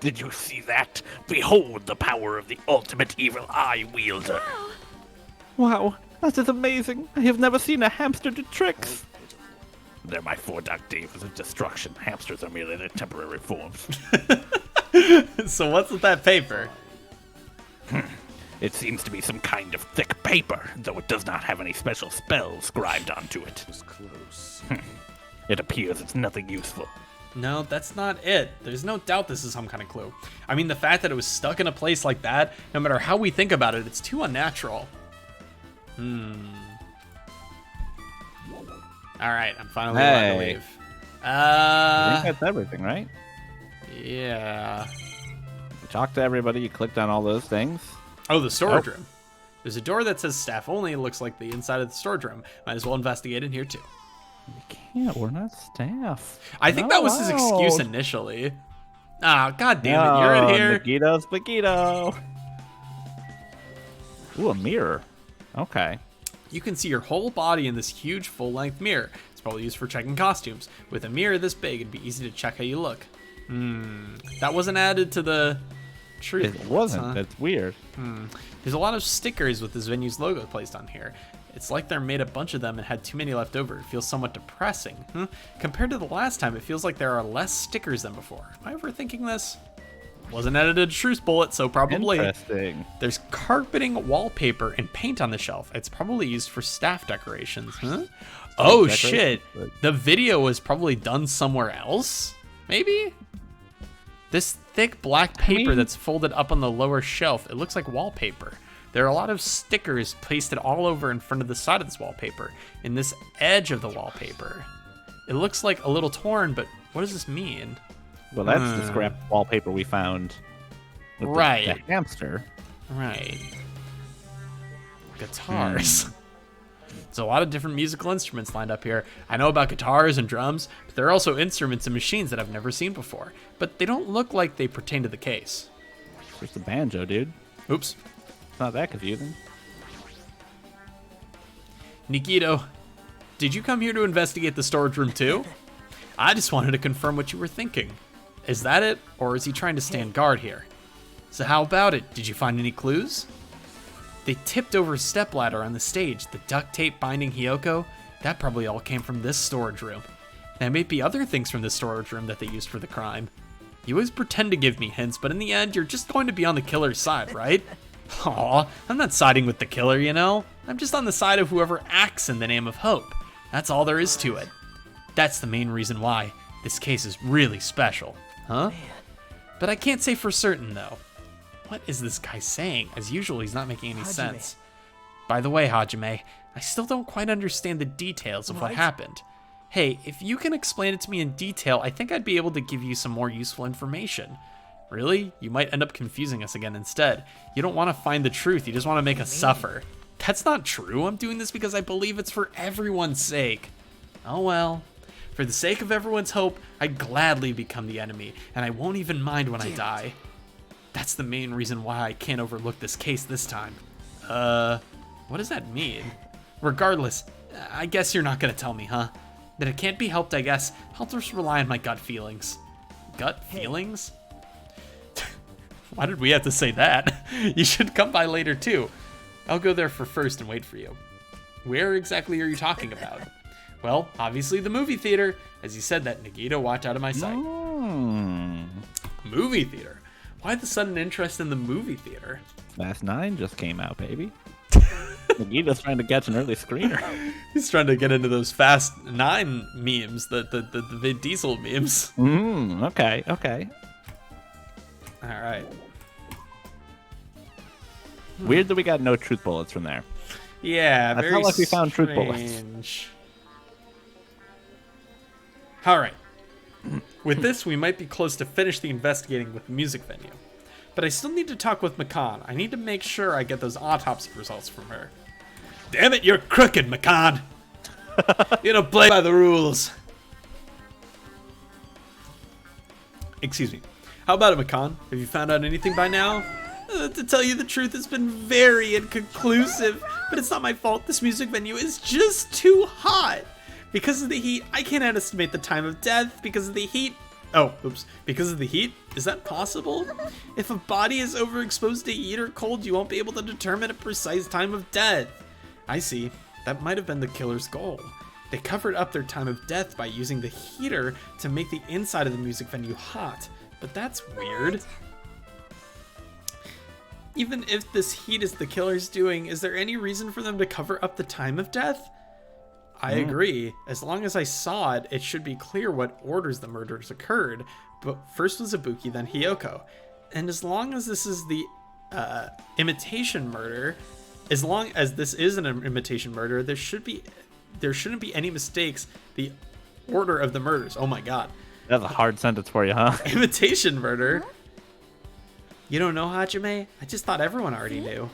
Did you see that? Behold the power of the ultimate evil eye wielder. Wow, that is amazing. I have never seen a hamster do tricks. They're my 4 Dark Davers of destruction. Hamsters are merely their temporary forms. So what's with that paper? It seems to be some kind of thick paper, though it does not have any special spells scribed onto it. was close. It appears it's nothing useful. No, that's not it. There's no doubt this is some kind of clue. I mean, the fact that it was stuck in a place like that, no matter how we think about it, it's too unnatural. Alright, I'm finally allowed to Hey. leave. I think that's everything, right? Yeah. You talked to everybody, you clicked on all those things. Oh, the storage room. There's a door that says staff only. It looks like the inside of the storage room. Might as well investigate in here too. We can't, we're not staff. I think Not that was his excuse allowed. initially. Ah, god damn it, you're in here. Nikito Spaghetto. Ooh, a mirror. Okay. You can see your whole body in this huge full-length mirror. It's probably used for checking costumes. With a mirror this big, it'd be easy to check how you look. That wasn't added to the truth. It wasn't. huh? That's weird. There's a lot of stickers with this venue's logo placed on here. It's like there made a bunch of them and had too many left over. It feels somewhat depressing. Compared to the last time, it feels like there are less stickers than before. Am I overthinking this? Wasn't edited truce bullet, so probably. Interesting. There's carpeting, wallpaper, and paint on the shelf. It's probably used for staff decorations, huh? Oh shit! decorations, The video was probably done somewhere else? Maybe? This thick black paper that's folded up on the lower shelf, it looks like wallpaper. There are a lot of stickers pasted all over in front of the side of this wallpaper, in this edge of the wallpaper. It looks like a little torn, but what does this mean? Well, that's the scrap wallpaper we found. With Right. The hamster. Right. Guitars. There's a lot of different musical instruments lined up here. I know about guitars and drums, but there are also instruments and machines that I've never seen before. But they don't look like they pertain to the case. There's the banjo, dude. Oops. It's not that confusing. Nikito, did you come here to investigate the storage room too? I just wanted to confirm what you were thinking. Is that it, or is he trying to stand guard here? So how about it? Did you find any clues? They tipped over a stepladder on the stage. The duct tape binding Hiyoko, that probably all came from this storage room. There may be other things from this storage room that they used for the crime. You always pretend to give me hints, but in the end, you're just going to be on the killer's side, right? Aw, I'm not siding with the killer, you know? I'm just on the side of whoever acts in the name of hope. That's all there is to it. That's the main reason why this case is really special, huh? But I can't say for certain, though. What is this guy saying? As usual, he's not making any sense. By the way, Hajime, I still don't quite understand the details of what happened. Hey, if you can explain it to me in detail, I think I'd be able to give you some more useful information. Really? You might end up confusing us again instead. You don't want to find the truth, you just want to make us suffer. That's not true. I'm doing this because I believe it's for everyone's sake. Oh well. For the sake of everyone's hope, I'd gladly become the enemy, and I won't even mind when I die. That's the main reason why I can't overlook this case this time. What does that mean? Regardless, I guess you're not gonna tell me, huh? That it can't be helped, I guess. I'll just rely on my gut feelings. Gut feelings? Why did we have to say that? You should come by later too. I'll go there for first and wait for you. Where exactly are you talking about? Well, obviously the movie theater. As you said that, Nagito, watch out of my sight. Movie theater? Why the sudden interest in the movie theater? Fast 9 just came out, baby. Nagito's trying to catch an early screener. He's trying to get into those Fast 9 memes, the Vin Diesel memes. Okay. All right. Weird that we got no truth bullets from there. Yeah, I very felt like we found truth bullets. strange. All right. With this, we might be close to finish the investigating with the music venue. But I still need to talk with McCann. I need to make sure I get those autopsy results from her. Damn it, you're crooked, McCann! You don't play by the rules. Excuse me. How about it, McCann? Have you found out anything by now? To tell you the truth, it's been very inconclusive. But it's not my fault. This music venue is just too hot. Because of the heat, I can't estimate the time of death. Because of the heat... Oh, oops. Because of the heat? Is that possible? If a body is overexposed to heat or cold, you won't be able to determine a precise time of death. I see. That might have been the killer's goal. They covered up their time of death by using the heater to make the inside of the music venue hot. But that's weird. Even if this heat is the killer's doing, is there any reason for them to cover up the time of death? I agree. As long as I saw it, it should be clear what orders the murders occurred. But first was Ibuki, then Hiyoko. And as long as this is the imitation murder, as long as this is an imitation murder, there shouldn't be any mistakes. The order of the murders. Oh my god. That's a hard sentence for you, huh? Imitation murder? You don't know, Hajime? I just thought everyone already knew.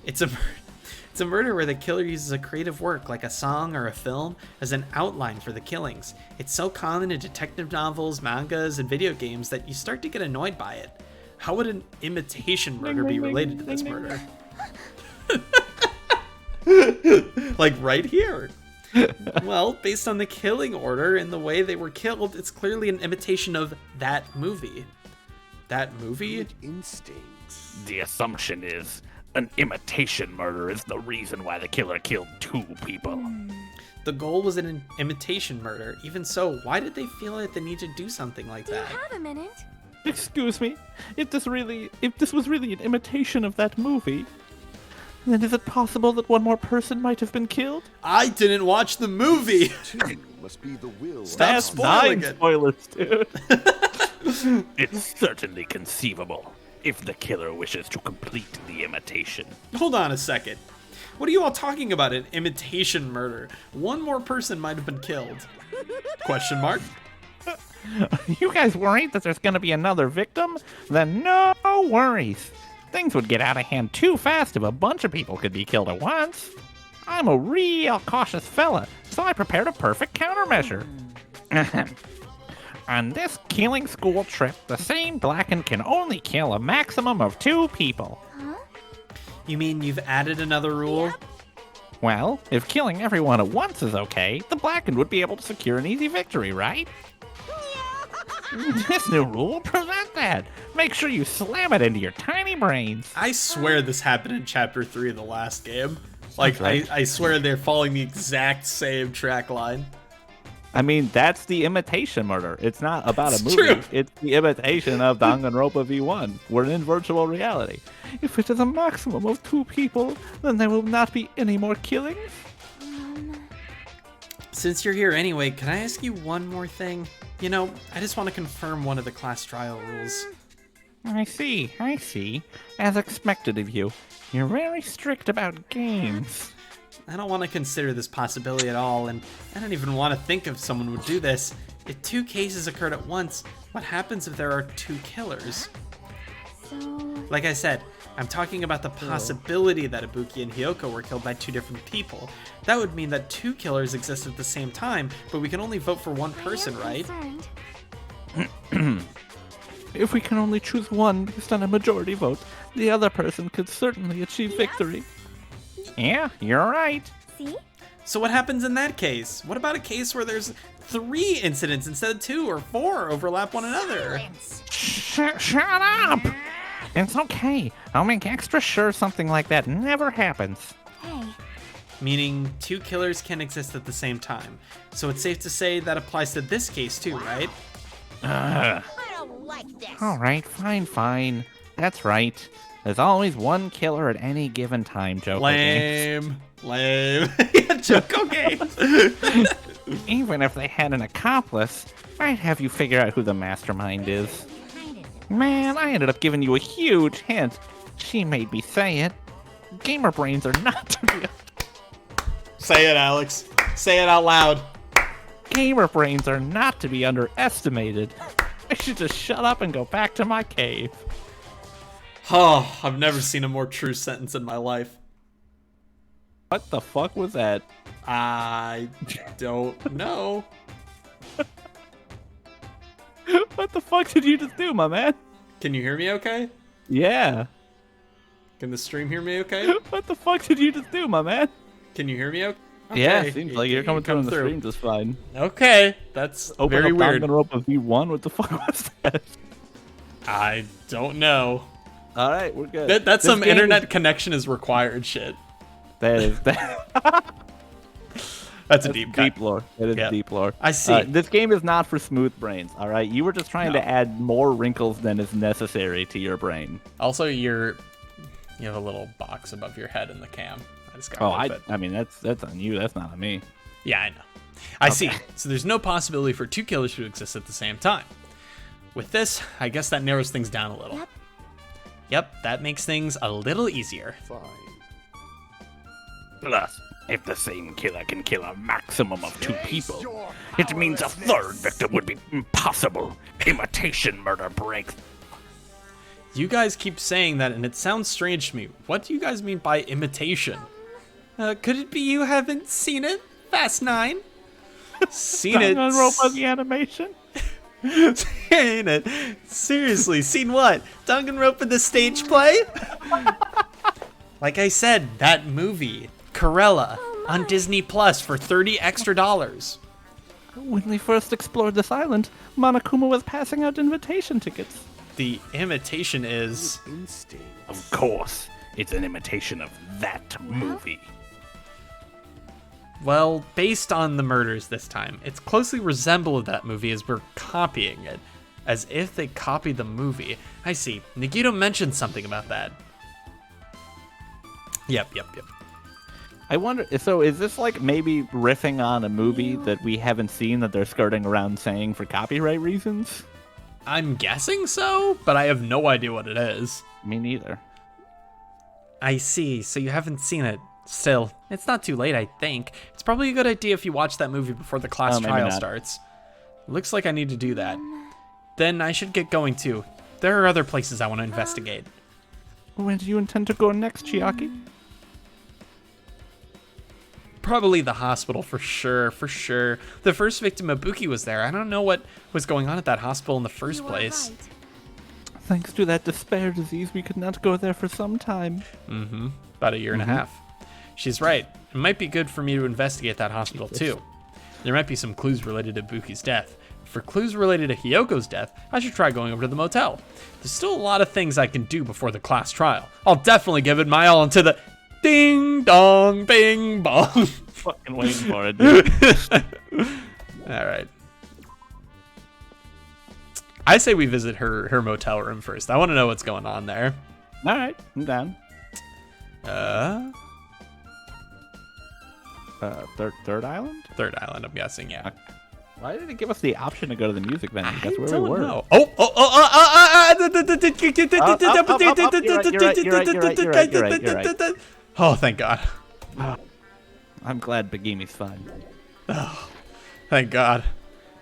It's a murder where the killer uses a creative work, like a song or a film, as an outline for the killings. It's so common in detective novels, mangas, and video games that you start to get annoyed by it. How would an imitation murder be related to this murder? Like right here. Well, based on the killing order and the way they were killed, it's clearly an imitation of that movie. That movie? Good instincts. The assumption is an imitation murder is the reason why the killer killed 2 people. The goal was an imitation murder. Even so, why did they feel like the need to do something like Do you that? have a minute? Excuse me, if this was really an imitation of that movie, then is it possible that one more person might have been killed? I didn't watch the movie! 2 must be the will. Stop of spoiling 9 it. spoilers, dude. It's certainly conceivable if the killer wishes to complete the imitation. Hold on a second. What are you all talking about? An imitation murder? One more person might have been killed. Question mark? You guys worried that there's gonna be another victim? Then no worries. Things would get out of hand too fast if a bunch of people could be killed at once. I'm a real cautious fella, so I prepared a perfect countermeasure. On this killing school trip, the same Blackened can only kill a maximum of 2 people. You mean you've added another rule? Well, if killing everyone at once is okay, the Blackened would be able to secure an easy victory, right? This new rule will prevent that. Make sure you slam it into your tiny brains. I swear this happened in chapter 3 of the last game. Like, right. I swear they're following the exact same track line. I mean, that's the imitation murder. It's not about It's a movie. true. It's the imitation of Danganronpa V1. We're in virtual reality. If it is a maximum of 2 people, then there will not be any more killings. Since you're here anyway, can I ask you one more thing? You know, I just want to confirm one of the class trial rules. I see. As expected of you. You're very strict about games. I don't want to consider this possibility at all, and I don't even want to think if someone would do this. If 2 cases occurred at once, what happens if there are 2 killers? So, Like I said, I'm talking about the possibility that Ibuki and Hiyoko were killed by 2 different people. That would mean that 2 killers exist at the same time, but we can only vote for one person, right? If we can only choose one based on a majority vote, the other person could certainly achieve victory. Yeah, you're right. See? So what happens in that case? What about a case where there's 3 incidents instead of 2 or 4 overlap one another? Shut up! It's okay. I'll make extra sure something like that never happens. Hey, Meaning 2 killers can exist at the same time. So it's safe to say that applies to this case too, right? I don't like this. All right, fine. That's right. There's always one killer at any given time, Joker. Lame. Yeah, Choco games. Even if they had an accomplice, I'd have you figure out who the mastermind is. Kind of. Man, I ended up giving you a huge hint. She made me say it. Gamer brains are not to be... Say it, Alex. Say it out loud. Gamer brains are not to be underestimated. I should just shut up and go back to my cave. Oh, I've never seen a more true sentence in my life. What the fuck was that? I don't know. What the fuck did you just do, my man? Can you hear me okay? Yeah. Can the stream hear me okay? What the fuck did you just do, my man? Can you hear me okay? Yeah, seems like you're coming through on the stream just fine. Okay, that's Open very up weird. Danganronpa V1. What the fuck was that? I don't know. All right, we're good. That's This some game internet is- connection is required shit. That is That's a deep cut. deep lore. That is Yeah. deep lore. I see. This game is not for smooth brains. All right, you were just trying to add more wrinkles than is necessary to your brain. Also, you have a little box above your head in the cam. I just got I mean that's on you. That's not on me. Yeah, I know. I see. So there's no possibility for 2 killers to exist at the same time. With this, I guess that narrows things down a little. Yep, that makes things a little easier. Fine. Plus, if the same killer can kill a maximum of 2 people, it means a third victim would be impossible. Imitation murder breaks. You guys keep saying that, and it sounds strange to me. What do you guys mean by imitation? Could it be you haven't seen it? Fast 9? Seen it. Danganronpa the animation. Seen it. Seriously, seen what? Danganronpa the stage play? Like I said, that movie, Corella, on Disney Plus for $30 extra. When they first explored this island, Monokuma was passing out invitation tickets. The imitation is... Instinct. Of course, it's an imitation of that movie. Well, based on the murders this time, it's closely resembled that movie as we're copying it. As if they copied the movie. I see. Nagito mentioned something about that. Yep. I wonder, so is this like maybe riffing on a movie that we haven't seen that they're skirting around saying for copyright reasons? I'm guessing so, but I have no idea what it is. Me neither. I see, so you haven't seen it. Still, it's not too late, I think. It's probably a good idea if you watch that movie before the class maybe trial not. starts. Looks like I need to do that. Then I should get going too. There are other places I want to investigate. Where do you intend to go next, Chiaki? Probably the hospital for sure. The first victim, Ibuki, was there. I don't know what was going on at that hospital in the first place. Right. Thanks to that despair disease, we could not go there for some time. About a year and a half. She's right. It might be good for me to investigate that hospital too. There might be some clues related to Ibuki's death. For clues related to Hiyoko's death, I should try going over to the motel. There's still a lot of things I can do before the class trial. I'll definitely give it my all until the ding dong bing bong. Fucking waiting for it, dude. All right. I say we visit her motel room first. I want to know what's going on there. All right, I'm down. Third island? Third island, I'm guessing, yeah. Why did it give us the option to go to the music venue? That's where don't we were. know. Oh, thank God. I'm glad Bagimi's fine. Thank God.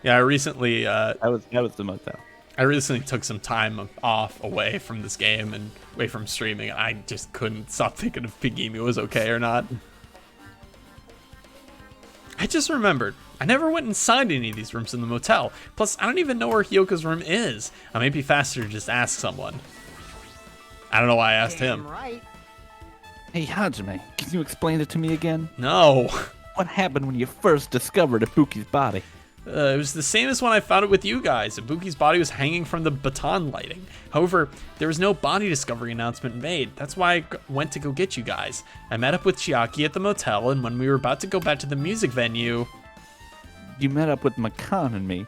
Yeah, I recently That was the motel. I recently took some time off away from this game and away from streaming, and I just couldn't stop thinking if Pigimi was okay or not. I just remembered, I never went inside any of these rooms in the motel. Plus, I don't even know where Hyoko's room is. It might be faster to just ask someone. I don't know why I asked him. Right. Hey, Hajime, can you explain it to me again? No. What happened when you first discovered Ibuki's body? It was the same as when I found it with you guys. Ibuki's body was hanging from the baton lighting. However, there was no body discovery announcement made. That's why I went to go get you guys. I met up with Chiaki at the motel, and when we were about to go back to the music venue... You met up with Makan and me.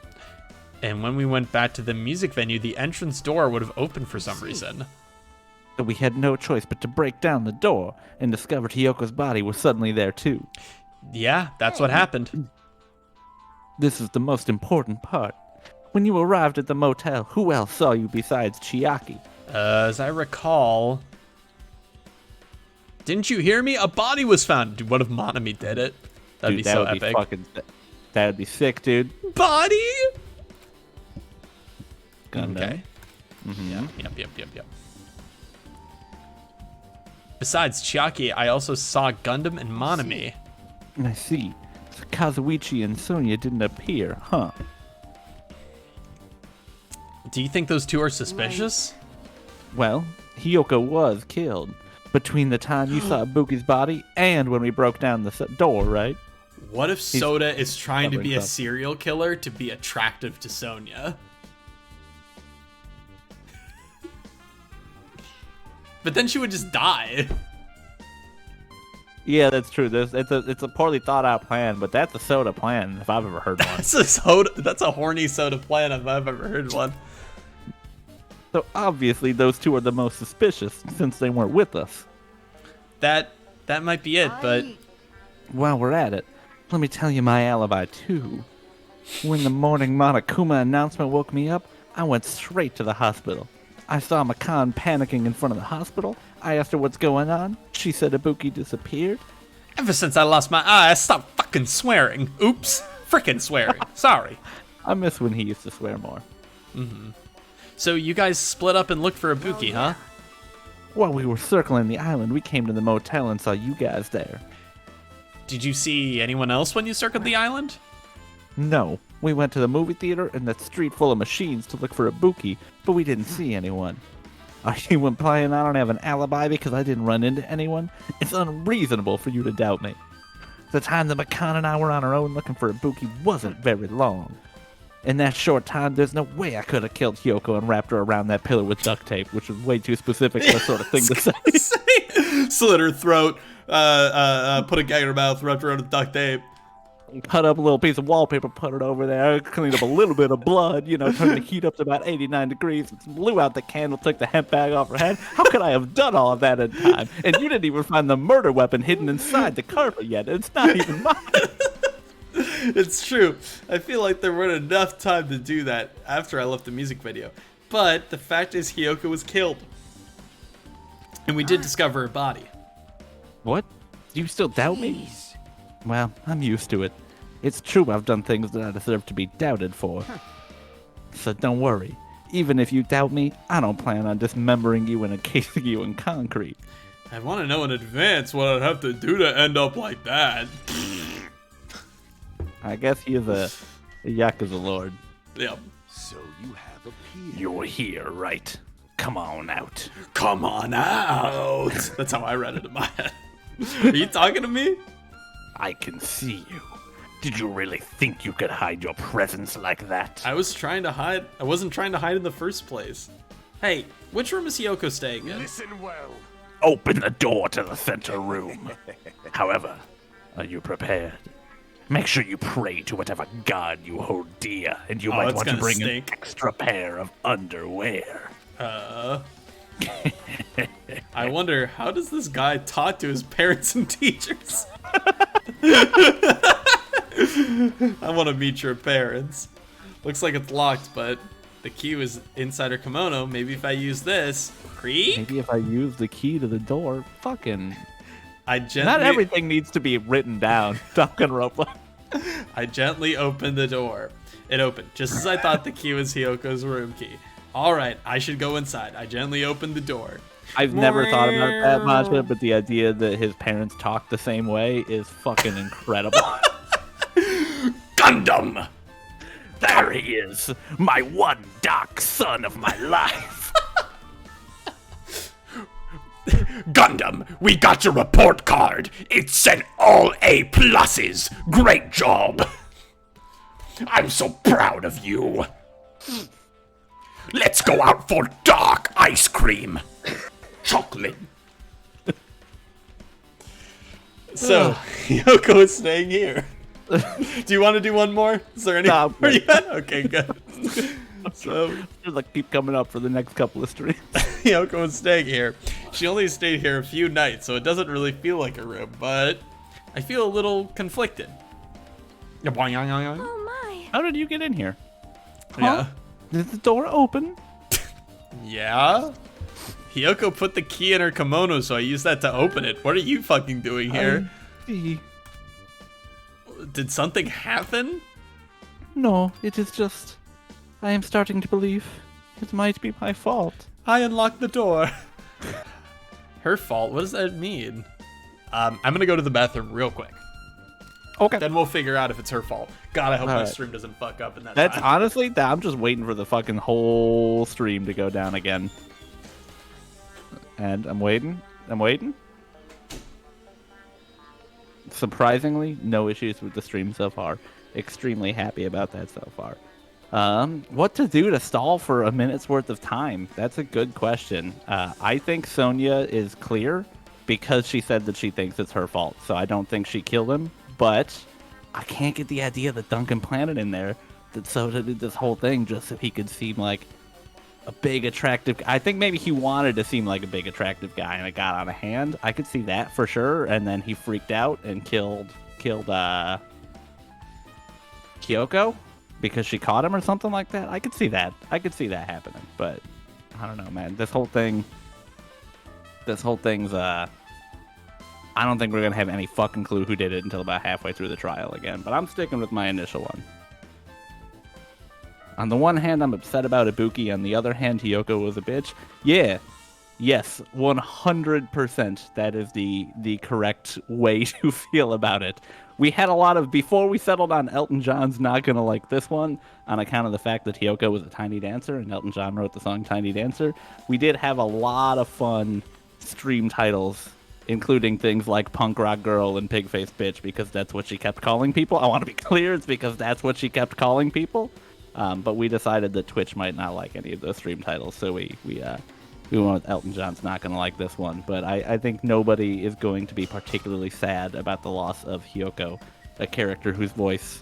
And when we went back to the music venue, the entrance door would have opened for some reason. So we had no choice but to break down the door and discovered Hyoko's body was suddenly there too. Yeah, that's what happened. This is the most important part. When you arrived at the motel, who else saw you besides Chiaki? As I recall... Didn't you hear me? A body was found. Dude, what if Monami did it? That'd be Dude, that so would epic. That'd be sick, dude. Body? Gundam. Okay. Mm-hmm. Yep. Besides Chiaki, I also saw Gundam and Monami. I see. So Kazuichi and Sonya didn't appear, huh? Do you think those two are suspicious? Well, Hyoko was killed. Between the time you saw Ibuki's body and when we broke down the door, right? What if Soda is trying to be a covering serial killer to be attractive to Sonya? But then she would just die. Yeah, that's true. It's a poorly thought out plan, but that's a Soda plan if I've ever heard one. That's a horny Soda plan if I've ever heard one. So obviously those two are the most suspicious since they weren't with us. That might be it, but While we're at it, let me tell you my alibi too. When the morning Monokuma announcement woke me up, I went straight to the hospital. I saw Makan panicking in front of the hospital. I asked her what's going on. She said Ibuki disappeared. ever since I lost my eye, I stopped fucking swearing. Oops. Frickin' swearing. Sorry. I miss when he used to swear more. So you guys split up and looked for Ibuki, huh? While we were circling the island, we came to the motel and saw you guys there. Did you see anyone else when you circled the island? No, we went to the movie theater and that street full of machines to look for Ibuki, but we didn't see anyone. Are you implying I don't have an alibi because I didn't run into anyone? It's unreasonable for you to doubt me. The time that Makan and I were on our own looking for Ibuki wasn't very long. In that short time, there's no way I could have killed Hyoko and wrapped her around that pillar with duct tape, which was way too specific for the sort of thing to say. Slit her throat, put a gag in her mouth, wrapped her around with duct tape. Cut up a little piece of wallpaper, put it over there, cleaned up a little bit of blood, turned the heat up to about 89 degrees, blew out the candle, took the hemp bag off her head. How could I have done all of that in time? And you didn't even find the murder weapon hidden inside the carpet yet. It's not even mine. It's true. I feel like there weren't enough time to do that after I left the music video. But the fact is Hyoko was killed. And we did discover her body. What? Do you still doubt me? Well, I'm used to it. It's true I've done things that I deserve to be doubted for. So don't worry. Even if you doubt me, I don't plan on dismembering you and encasing you in concrete. I want to know in advance what I'd have to do to end up like that. I guess he is a Yakuza lord. Yep. So you have appeared. You're here, right? Come on out. Come on out. That's how I read it in my head. Are you talking to me? I can see you. Did you really think you could hide your presence like that? I was trying to hide. I wasn't trying to hide in the first place. Hey, which room is Hyoko staying in? Listen well. Open the door to the center room. However, are you prepared? Make sure you pray to whatever god you hold dear, and you might it's want to gonna bring stink. an extra pair of underwear. I wonder, how does this guy talk to his parents and teachers? I want to meet your parents. Looks like it's locked, but the key is inside her kimono. Maybe if I use this, creep. Maybe if I use the key to the door, fucking... I gently. Not everything needs to be written down, Danganronpa. I gently opened the door. It opened, just as I thought the key was Hyoko's room key. All right, I should go inside. I gently opened the door. I've never thought about that, Masha, but the idea that his parents talk the same way is fucking incredible. Gundam! There he is, my one dark son of my life. Gundam, we got your report card. It said all A pluses. Great job. I'm so proud of you. Let's go out for dark ice cream. Chocolate. So, Hyoko is staying here. Do you want to do one more? Is there any No, more you had? Okay, good. So, Just like keep coming up for the next couple of streams. Hyoko is staying here. She only stayed here a few nights, so it doesn't really feel like a room, but I feel a little conflicted. Oh my. How did you get in here? Yeah. Did the door open? Yeah? Hyoko put the key in her kimono, so I used that to open it. What are you fucking doing here? Did something happen? No, it is just... I am starting to believe it might be my fault. I unlocked the door. Her fault? What does that mean? I'm gonna go to the bathroom real quick. Okay. Then we'll figure out if it's her fault. God, I hope my Alright. stream doesn't fuck up in that That's time. honestly, I'm just waiting for the fucking whole stream to go down again. And I'm waiting. Surprisingly, no issues with the stream so far. Extremely happy about that so far. What to do to stall for a minute's worth of time? That's a good question. I think Sonia is clear because she said that she thinks it's her fault. So I don't think she killed him. But I can't get the idea that Duncan planted in there that Soda did this whole thing just so he could seem like a big, attractive... I think maybe he wanted to seem like a big, attractive guy, and it got out of hand. I could see that for sure, and then he freaked out and killed Kyoko because she caught him or something like that. I could see that. I could see that happening, but I don't know, man. This whole thing's... I don't think we're going to have any fucking clue who did it until about halfway through the trial again, but I'm sticking with my initial one. On the one hand, I'm upset about Ibuki. On the other hand, Hiyoko was a bitch. Yeah. Yes, 100% that is the correct way to feel about it. We had a lot of... Before we settled on Elton John's Not Gonna Like This One, on account of the fact that Hiyoko was a tiny dancer and Elton John wrote the song Tiny Dancer, we did have a lot of fun stream titles, including things like Punk Rock Girl and Pig Face Bitch, because that's what she kept calling people. I want to be clear, it's because that's what she kept calling people. But we decided that Twitch might not like any of those stream titles, so we went with Elton John's Not Gonna Like This One. But I think nobody is going to be particularly sad about the loss of Hiyoko, a character whose voice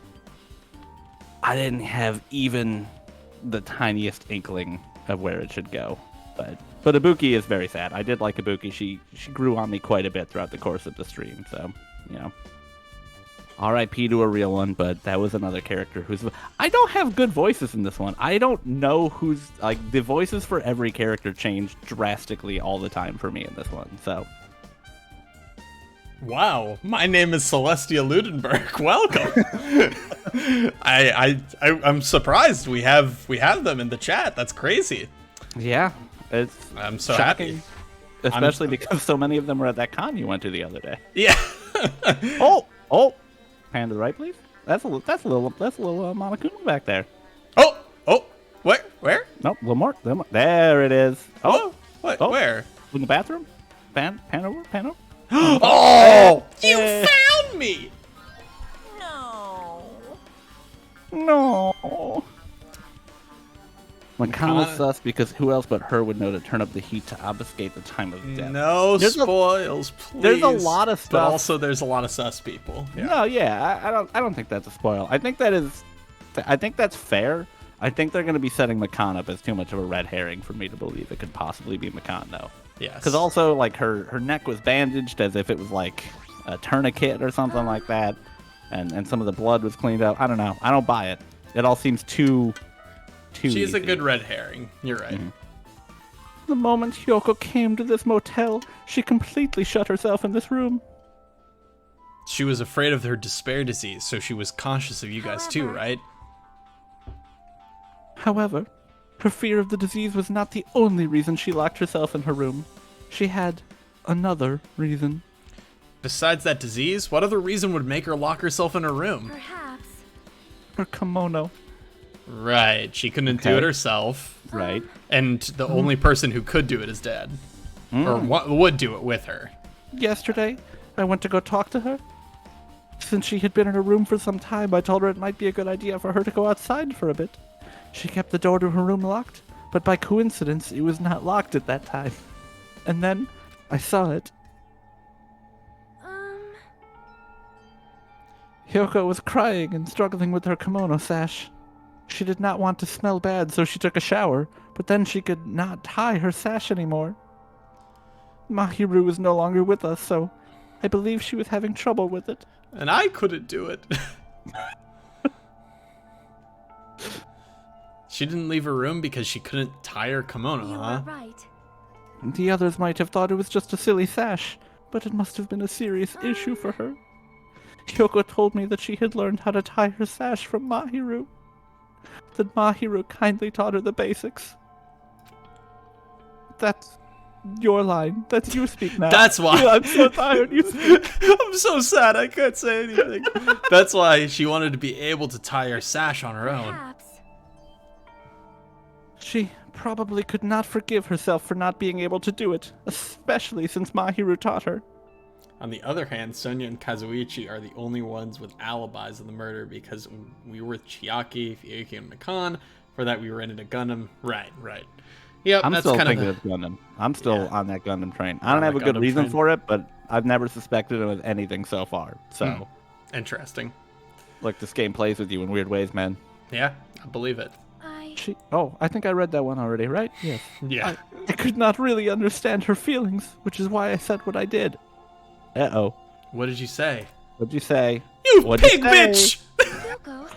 I didn't have even the tiniest inkling of where it should go. But Ibuki is very sad. I did like Ibuki. She grew on me quite a bit throughout the course of the stream, so, you know. R.I.P. to a real one, but that was another character who's... I don't have good voices in this one. I don't know who's... Like, the voices for every character change drastically all the time for me in this one, so... Wow, my name is Celestia Ludenberg. Welcome. I'm surprised we have them in the chat. That's crazy. Yeah, it's I'm so shocking. happy. Especially because so many of them were at that con you went to the other day. Yeah. Oh! Pan to the right, please. That's a little Monokuma back there. Oh, where? Nope, a little more. There it is. Oh, what? Oh. Where? In the bathroom. Pan over. Oh, you Eh. found me. No. Makana was Makana- sus because who else but her would know to turn up the heat to obfuscate the time of death? No There's a- spoils, please. there's a lot of But stuff. also, there's a lot of sus people. Yeah. No, yeah, I don't think that's a spoil. I think that's fair. I think they're going to be setting Makan up as too much of a red herring for me to believe it could possibly be Makan, though. Yes. Because also, like, her neck was bandaged as if it was, like, a tourniquet or something like that. And some of the blood was cleaned up. I don't know. I don't buy it. It all seems too She's a easy. good red herring. You're right. The moment Hyoko came to this motel, she completely shut herself in this room. she was afraid of her despair disease, so she was cautious of you guys too, right? However, her fear of the disease was not the only reason she locked herself in her room. She had another reason. Besides that disease, what other reason would make her lock herself in her room? Perhaps. Her kimono. Right, she couldn't do it herself. Right. And the only person who could do it is Dad. Or would do it with her. Yesterday, I went to go talk to her. Since she had been in her room for some time, I told her it might be a good idea for her to go outside for a bit. She kept the door to her room locked, but by coincidence, it was not locked at that time. And then, I saw it. Hyoko was crying and struggling with her kimono sash. She did not want to smell bad, so she took a shower, but then she could not tie her sash anymore. Mahiru was no longer with us, so I believe she was having trouble with it. And I couldn't do it. She didn't leave her room because she couldn't tie her kimono, You huh? are right. The others might have thought it was just a silly sash, but it must have been a serious issue for her. Hyoko told me that she had learned how to tie her sash from Mahiru. That Mahiru kindly taught her the basics. That's your line. That's you speak now. That's why. I'm so tired. You speak. I'm so sad I can't say anything. That's why she wanted to be able to tie her sash on her own. Perhaps. She probably could not forgive herself for not being able to do it, especially since Mahiru taught her. On the other hand, Sonya and Kazuichi are the only ones with alibis of the murder because we were with Chiaki, Fuyuki, and Mikan. For that, we rented a Gundam. Right. Yep, I'm that's still kind thinking of of Gundam. I'm still Yeah. on that Gundam train. I On don't have the a good Gundam reason train. for it, but I've never suspected it of anything so far. So, interesting. look, this game plays with you in weird ways, man. Yeah, I believe it. I think I read that one already, right? Yes. Yeah. I could not really understand her feelings, which is why I said what I did. Uh-oh. What did you say? What'd you say? You What'd you pig say? bitch! Hyoko,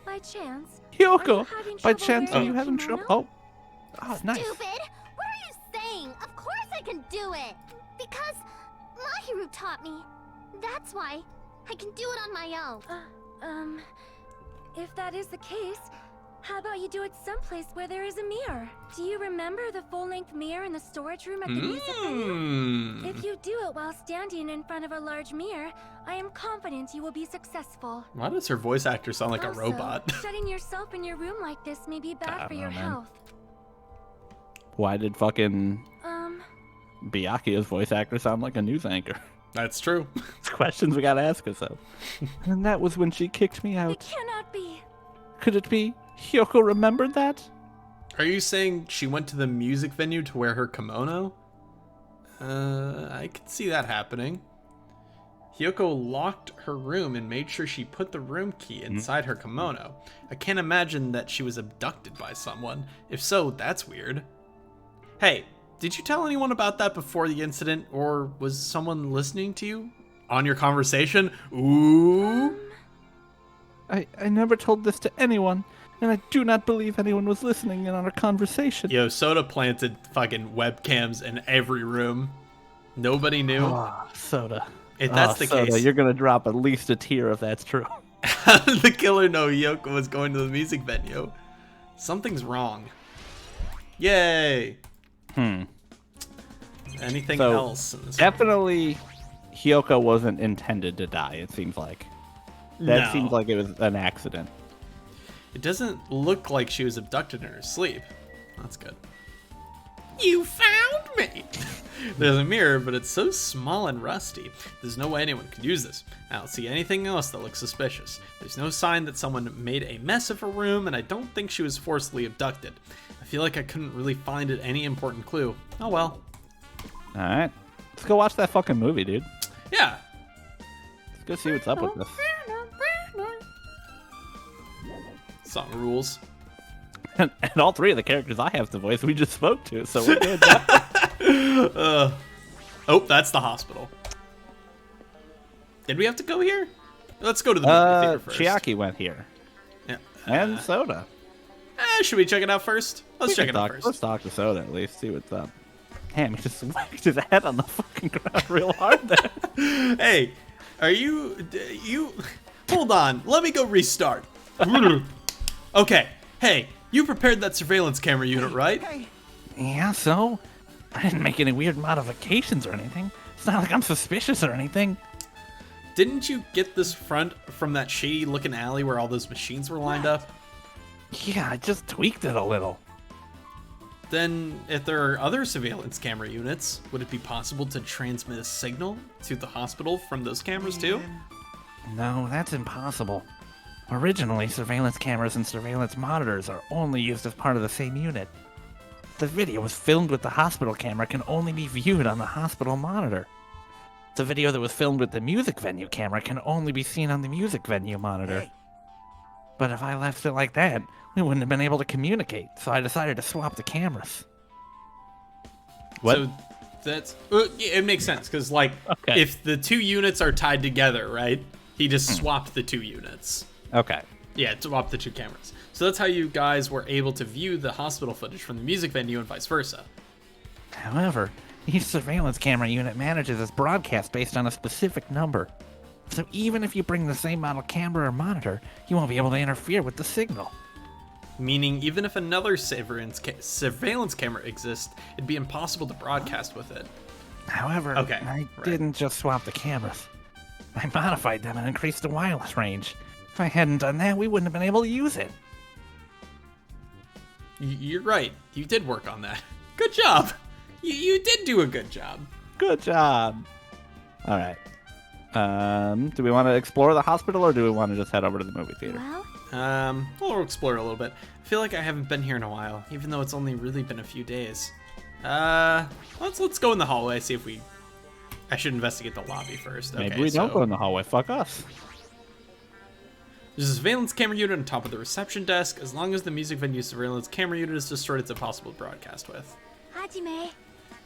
by chance, Hyoko, Are you having by trouble chance are wearing you a having kimono? trouble? Oh, nice. Stupid! What are you saying? Of course I can do it! Because Mahiru taught me. That's why I can do it on my own. if that is the case, how about you do it someplace where there is a mirror? Do you remember the full-length mirror in the storage room at the music venue? If you do it while standing in front of a large mirror, I am confident you will be successful. Why does her voice actor sound like Also, a robot? shutting yourself in your room like this may be bad for your know, man. health. Why did fucking Um, Byakuya's voice actor sound like a news anchor? That's true. It's questions we gotta ask ourselves. And that was when she kicked me it out. cannot be. Could it be Hyoko remembered that? Are you saying she went to the music venue to wear her kimono? I could see that happening. Hyoko locked her room and made sure she put the room key inside her kimono. I can't imagine that she was abducted by someone. If so, that's weird. Hey, did you tell anyone about that before the incident, or was someone listening to you on your conversation? Ooh. I never told this to anyone, and I do not believe anyone was listening in on our conversation. Yo, Soda planted fucking webcams in every room. Nobody knew. Ah, Soda. If that's the Soda, case, you're gonna drop at least a tear if that's true. how did the killer know Yoko was going to the music venue? Something's wrong. Yay! Anything So, else in this Definitely, Hyoko wasn't intended to die, it seems like. That No. seems like it was an accident. It doesn't look like she was abducted in her sleep. That's good. You found me! There's a mirror, but it's so small and rusty. There's no way anyone could use this. I don't see anything else that looks suspicious. There's no sign that someone made a mess of her room, and I don't think she was forcibly abducted. I feel like I couldn't really find it any important clue. Oh well. Alright. Let's go watch that fucking movie, dude. Yeah. Let's go see what's up with this. Song rules. And all three of the characters I have to voice we just spoke to, so we're good. Oh, that's the hospital. Did we have to go here? Let's go to the movie theater first. Chiaki went here. Yeah. And Soda. Should we check it out first? Let's check it out Let's first. talk to Soda at least, see what's up. Damn, he just whacked his head on the fucking ground real hard there. Hey, Are you hold on, let me go restart. Okay, hey, you prepared that surveillance camera unit, right? Yeah, so? I didn't make any weird modifications or anything. It's not like I'm suspicious or anything. Didn't you get this front from that shady looking alley where all those machines were lined up? Yeah, I just tweaked it a little. Then, if there are other surveillance camera units, would it be possible to transmit a signal to the hospital from those cameras too? No, that's impossible. Originally, surveillance cameras and surveillance monitors are only used as part of the same unit. The video was filmed with the hospital camera can only be viewed on the hospital monitor. The video that was filmed with the music venue camera can only be seen on the music venue monitor. But if I left it like that, we wouldn't have been able to communicate, so I decided to swap the cameras. What? So that's it makes sense because like Okay. if the two units are tied together, right? He just swapped the two units. Okay. Yeah, swapped the two cameras. So that's how you guys were able to view the hospital footage from the music venue and vice versa. However, each surveillance camera unit manages its broadcast based on a specific number. So even if you bring the same model camera or monitor, you won't be able to interfere with the signal. Meaning, even if another surveillance camera exists, it'd be impossible to broadcast with it. However, Okay, I right. didn't just swap the cameras. I modified them and increased the wireless range. If I hadn't done that, we wouldn't have been able to use it. You're right. You did work on that. Good job. You did do a good job. Good job. All right. Do we want to explore the hospital or do we want to just head over to the movie theater? Well, We'll explore a little bit. I feel like I haven't been here in a while, even though it's only really been a few days. Let's go in the hallway, see if I should investigate the lobby first. Maybe Okay, we don't so go in the hallway. Fuck us. There's a surveillance camera unit on top of the reception desk. As long as the music venue surveillance camera unit is destroyed, it's impossible to broadcast with. Hajime.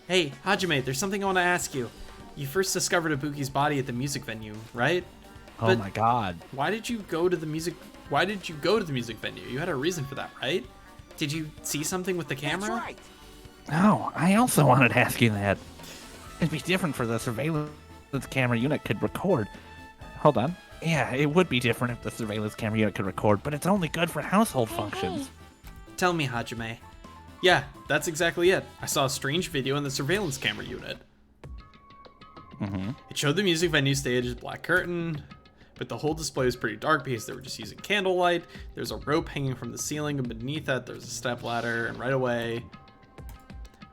Hey, Hajime, there's something I want to ask you. You first discovered Ibuki's body at the music venue, right? Oh But my god. Why did you go to the music venue? You had a reason for that, right? Did you see something with the camera? No, I also wanted to ask you that. It'd be different for the surveillance camera unit could record. Hold on. Yeah, it would be different if the surveillance camera unit could record, but it's only good for household functions. Tell me, Hajime. Yeah, that's exactly it. I saw a strange video in the surveillance camera unit. Mm-hmm. It showed the music venue stage as black curtain, but the whole display was pretty dark because they were just using candlelight. There's a rope hanging from the ceiling, and beneath that there's a step ladder, and right away,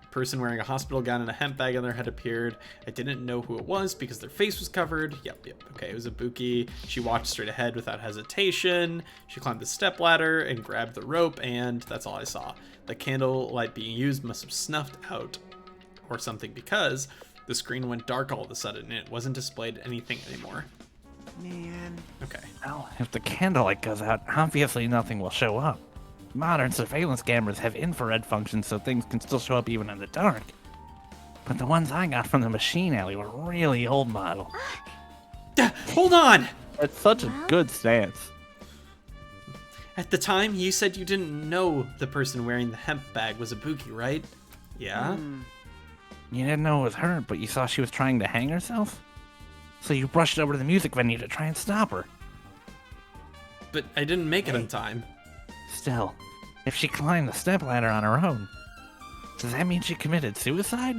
a person wearing a hospital gown and a hemp bag on their head appeared. I didn't know who it was because their face was covered. Yep. Okay, it was Ibuki. She walked straight ahead without hesitation. She climbed the step ladder and grabbed the rope, and that's all I saw. The candlelight being used must have snuffed out or something because the screen went dark all of a sudden and it wasn't displayed anything anymore. Man. Okay. Well, if the candlelight goes out, obviously nothing will show up. Modern surveillance cameras have infrared functions so things can still show up even in the dark. But the ones I got from the machine alley were really old model. Hold on! It's such a good stance. At the time, you said you didn't know the person wearing the hemp bag was Ibuki, right? Yeah? You didn't know it was her, but you saw she was trying to hang herself? So you rushed over to the music venue to try and stop her. But I didn't make it in time. Still, if she climbed the stepladder on her own, does that mean she committed suicide?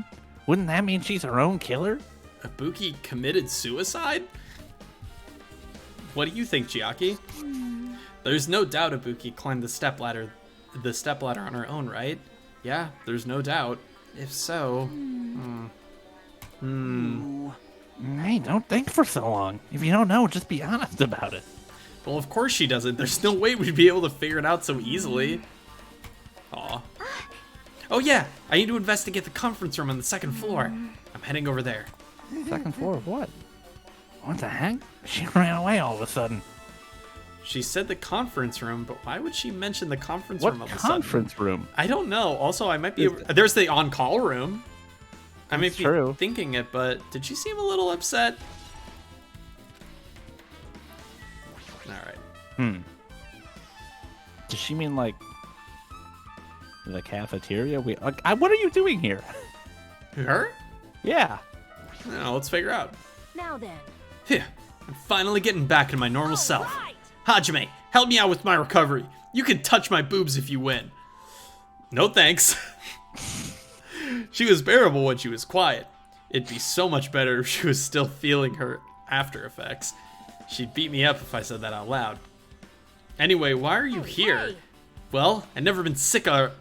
Wouldn't that mean she's her own killer? Ibuki committed suicide? What do you think, Chiaki? There's no doubt Ibuki climbed the stepladder on her own, right? Yeah, there's no doubt. If so, Hey, don't think for so long. If you don't know, just be honest about it. Well, of course she doesn't. There's no way we'd be able to figure it out so easily. Aw. Oh yeah, I need to investigate the conference room on the second floor. I'm heading over there. Second floor of what? What the heck? She ran away all of a sudden. She said the conference room, but why would she mention the conference What room all of a sudden? conference room? I don't know. Also, I might be... There's the on-call room. I may That's be true. thinking it, but did she seem a little upset? Alright. Does she mean like the cafeteria? What are you doing here? Her? Yeah. No, let's figure out. Now then. Yeah. I'm finally getting back in my normal self. Hajime, help me out with my recovery. You can touch my boobs if you win. No thanks. She was bearable when she was quiet. It'd be so much better if she was still feeling her after effects. She'd beat me up if I said that out loud. Anyway, why are you here? Well, I've never been sick or...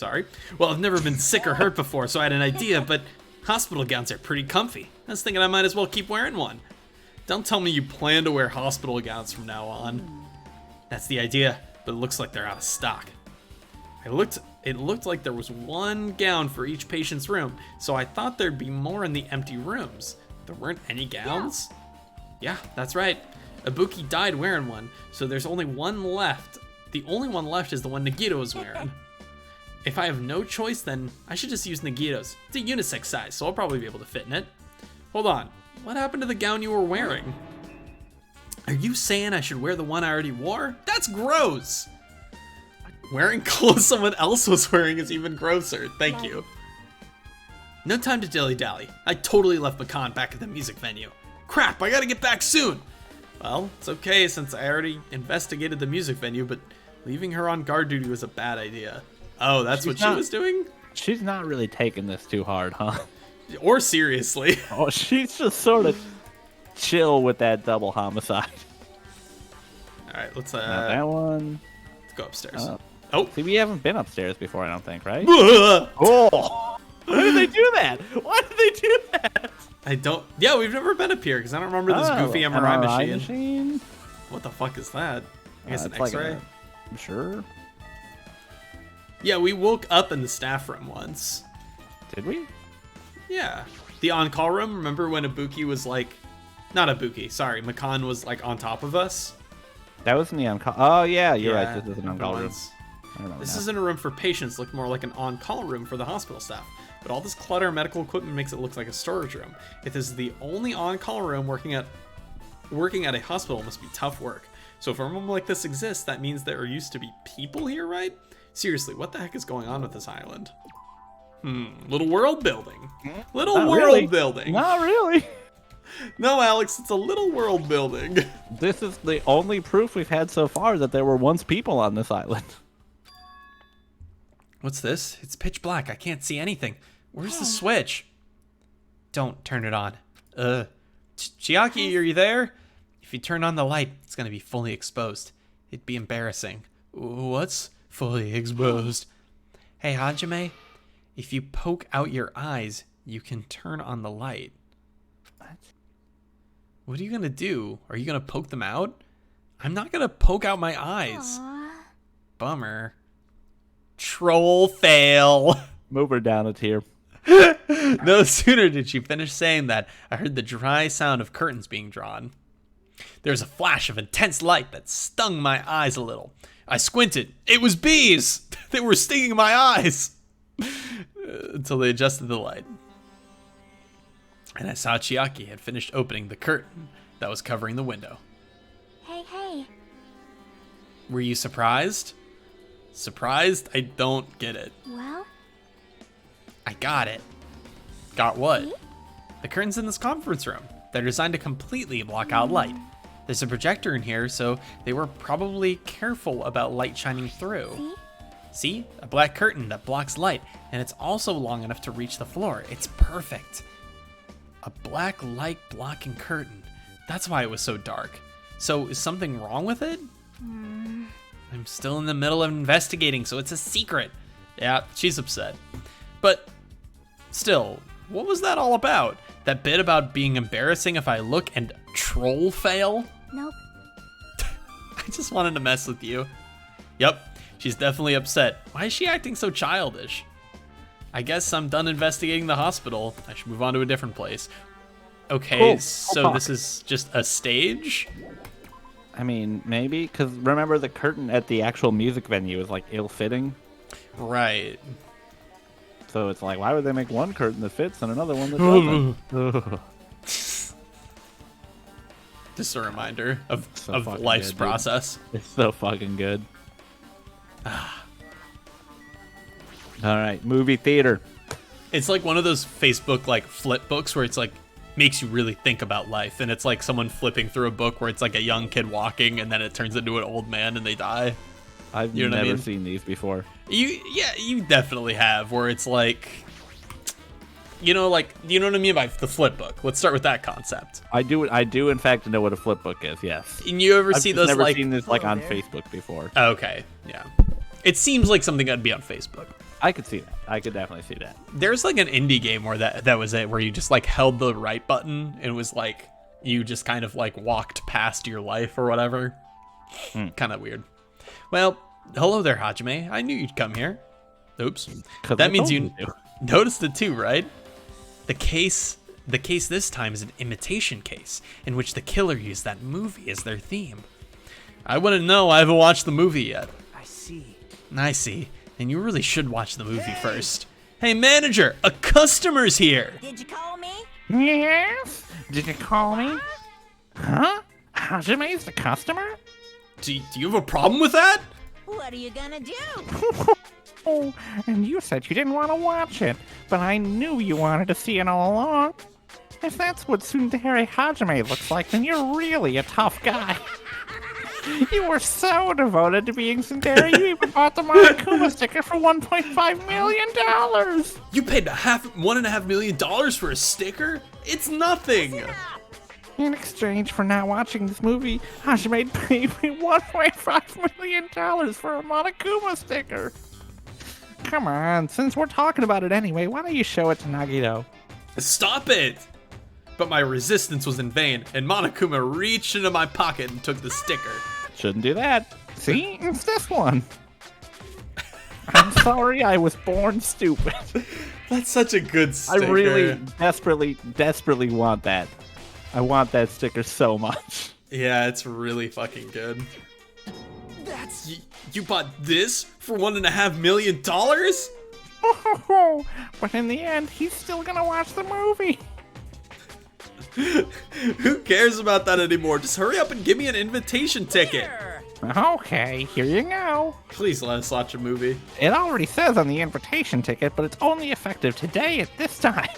I've never been sick or hurt before, so I had an idea, but hospital gowns are pretty comfy. I was thinking I might as well keep wearing one. Don't tell me you plan to wear hospital gowns from now on. That's the idea, but it looks like they're out of stock. It looked like there was one gown for each patient's room, so I thought there'd be more in the empty rooms. There weren't any gowns? Yeah, that's right. Ibuki died wearing one, so there's only one left. The only one left is the one Nagito was wearing. If I have no choice, then I should just use Nagito's. It's a unisex size, so I'll probably be able to fit in it. Hold on, what happened to the gown you were wearing? Are you saying I should wear the one I already wore? That's gross! Wearing clothes someone else was wearing is even grosser, thank you. No time to dilly-dally. I totally left Makan back at the music venue. Crap, I gotta get back soon! Well, it's okay since I already investigated the music venue, but leaving her on guard duty was a bad idea. Oh, that's what she was doing? She's not really taking this too hard, huh? Or seriously. Oh, she's just sort of chill with that double homicide. Alright, let's Not that one. let's go upstairs. Oh, see, we haven't been upstairs before, I don't think, right? Oh! Why did they do that? Why did they do that? I don't... Yeah, we've never been up here, because I don't remember this goofy MRI machine. What the fuck is that? I guess an X-ray? I'm sure. Yeah, we woke up in the staff room once. Did we? Yeah. The on-call room, remember when Ibuki was like... Not Ibuki, sorry. Makan was like on top of us? That was in the on-call. Oh, yeah, you're right. This is an remember on-call room. once? I remember This now. isn't a room for patients, looked more like an on-call room for the hospital staff. But all this clutter and medical equipment makes it look like a storage room. If this is the only on-call room working at a hospital, must be tough work. So if a room like this exists, that means there used to be people here, right? Seriously, what the heck is going on with this island? Little world building. Little Not world really. building. Not really. No, Alex, it's a little world building. This is the only proof we've had so far that there were once people on this island. What's this? It's pitch black. I can't see anything. Where's the switch? Don't turn it on. Chiaki, are you there? If you turn on the light, it's gonna be fully exposed. It'd be embarrassing. What's fully exposed? Hey, Hajime, if you poke out your eyes, you can turn on the light. What are you gonna do? Are you gonna poke them out? I'm not gonna poke out my eyes. Bummer. Troll fail. Move her down a tier. No sooner did she finish saying that, I heard the dry sound of curtains being drawn. There was a flash of intense light that stung my eyes a little. I squinted. It was bees! They were stinging my eyes! Until they adjusted the light. And I saw Chiaki had finished opening the curtain that was covering the window. Hey. Were you surprised? Surprised? I don't get it. Well? I got it. Got what? The curtains in this conference room. They're designed to completely block out light. There's a projector in here, so they were probably careful about light shining through. See? A black curtain that blocks light, and it's also long enough to reach the floor. It's perfect. A black light blocking curtain. That's why it was so dark. So is something wrong with it? I'm still in the middle of investigating, so it's a secret. Yeah, she's upset. But still, what was that all about? That bit about being embarrassing if I look and troll fail? Nope. I just wanted to mess with you. Yep, she's definitely upset. Why is she acting so childish? I guess I'm done investigating the hospital. I should move on to a different place. Okay, Cool. so this is just a stage? I mean, maybe, because remember the curtain at the actual music venue is like ill-fitting. Right. So it's like, why would they make one curtain that fits and another one that doesn't? Just a reminder of So fucking life's good, dude. process. It's so fucking good. All right, movie theater. It's like one of those Facebook like flip books where it's like makes you really think about life. And it's like someone flipping through a book where it's like a young kid walking and then it turns into an old man and they die. I've You know what I never mean? seen these before. You definitely have, where it's like, you know what I mean by the flip book. Let's start with that concept. I do in fact know what a flip book is. Yes. And you ever I've see just those never like? seen this like on Facebook before. Okay, yeah. It seems like something that'd be on Facebook. I could see that. I could definitely see that. There's like an indie game where that was it, where you just like held the right button and it was like you just kind of like walked past your life or whatever. Kind of weird. Well, hello there, Hajime. I knew you'd come here. Oops. 'Cause I That means told you you to. noticed it too, right? The case this time is an imitation case in which the killer used that movie as their theme. I wouldn't know. I haven't watched the movie yet. I see. I see. And you really should watch the movie first. Hey, manager, a customer's here. Did you call me? Yes? Did you call me? Huh? Hajime's the customer? Do you have a problem with that? What are you gonna do? Oh, and you said you didn't want to watch it, but I knew you wanted to see it all along. If that's what Tsundere Hajime looks like, then you're really a tough guy. You were so devoted to being Tsundere, you even bought the Monokuma sticker for $1.5 million. You paid $1.5 million for a sticker? It's nothing. In exchange for not watching this movie, Hajime paid me $1.5 million for a Monokuma sticker. Come on, since we're talking about it anyway, why don't you show it to Nagito? Stop it. But my resistance was in vain, and Monokuma reached into my pocket and took the sticker. Shouldn't do that. See, it's this one. I'm sorry I was born stupid. That's such a good I sticker. really desperately want that. I want that sticker so much. Yeah, it's really fucking good. You bought this for $1.5 million? But in the end, he's still gonna watch the movie. Who cares about that anymore? Just hurry up and give me an invitation ticket. Here. Okay, here you go. Please let us watch a movie. It already says on the invitation ticket, but it's only effective today at this time.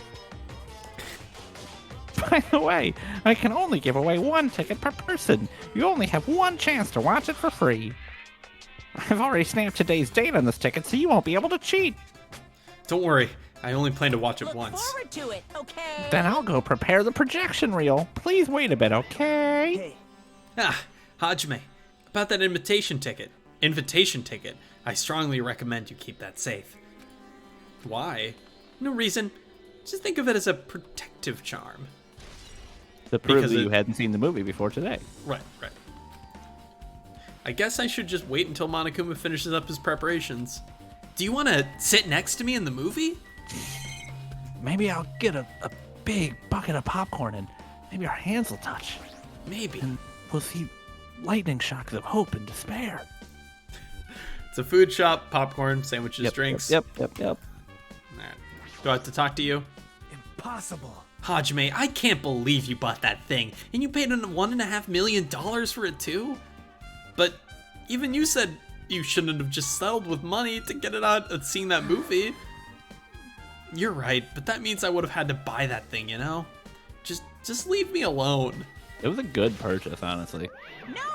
By the way, I can only give away one ticket per person. You only have one chance to watch it for free. I've already stamped today's date on this ticket, so you won't be able to cheat. Don't worry, I only plan to watch it Look once. forward to it, okay? Then I'll go prepare the projection reel. Please wait a bit, okay? Hey, Ah, Hajime, about that invitation ticket, I strongly recommend you keep that safe. Why? No reason. Just think of it as a protective charm. To prove Because that you it- hadn't seen the movie before today. Right. I guess I should just wait until Monokuma finishes up his preparations. Do you want to sit next to me in the movie? Maybe I'll get a big bucket of popcorn and maybe our hands will touch. Maybe. And we'll see lightning shocks of hope and despair. It's a food shop, popcorn, sandwiches, drinks. Yep. Alright. Do I have to talk to you? impossible. Hajime, I can't believe you bought that thing, and you paid $1.5 million for it too? But even you said you shouldn't have just settled with money to get it out and seeing that movie. You're right, but that means I would have had to buy that thing, you know? Just leave me alone. It was a good purchase, honestly. No.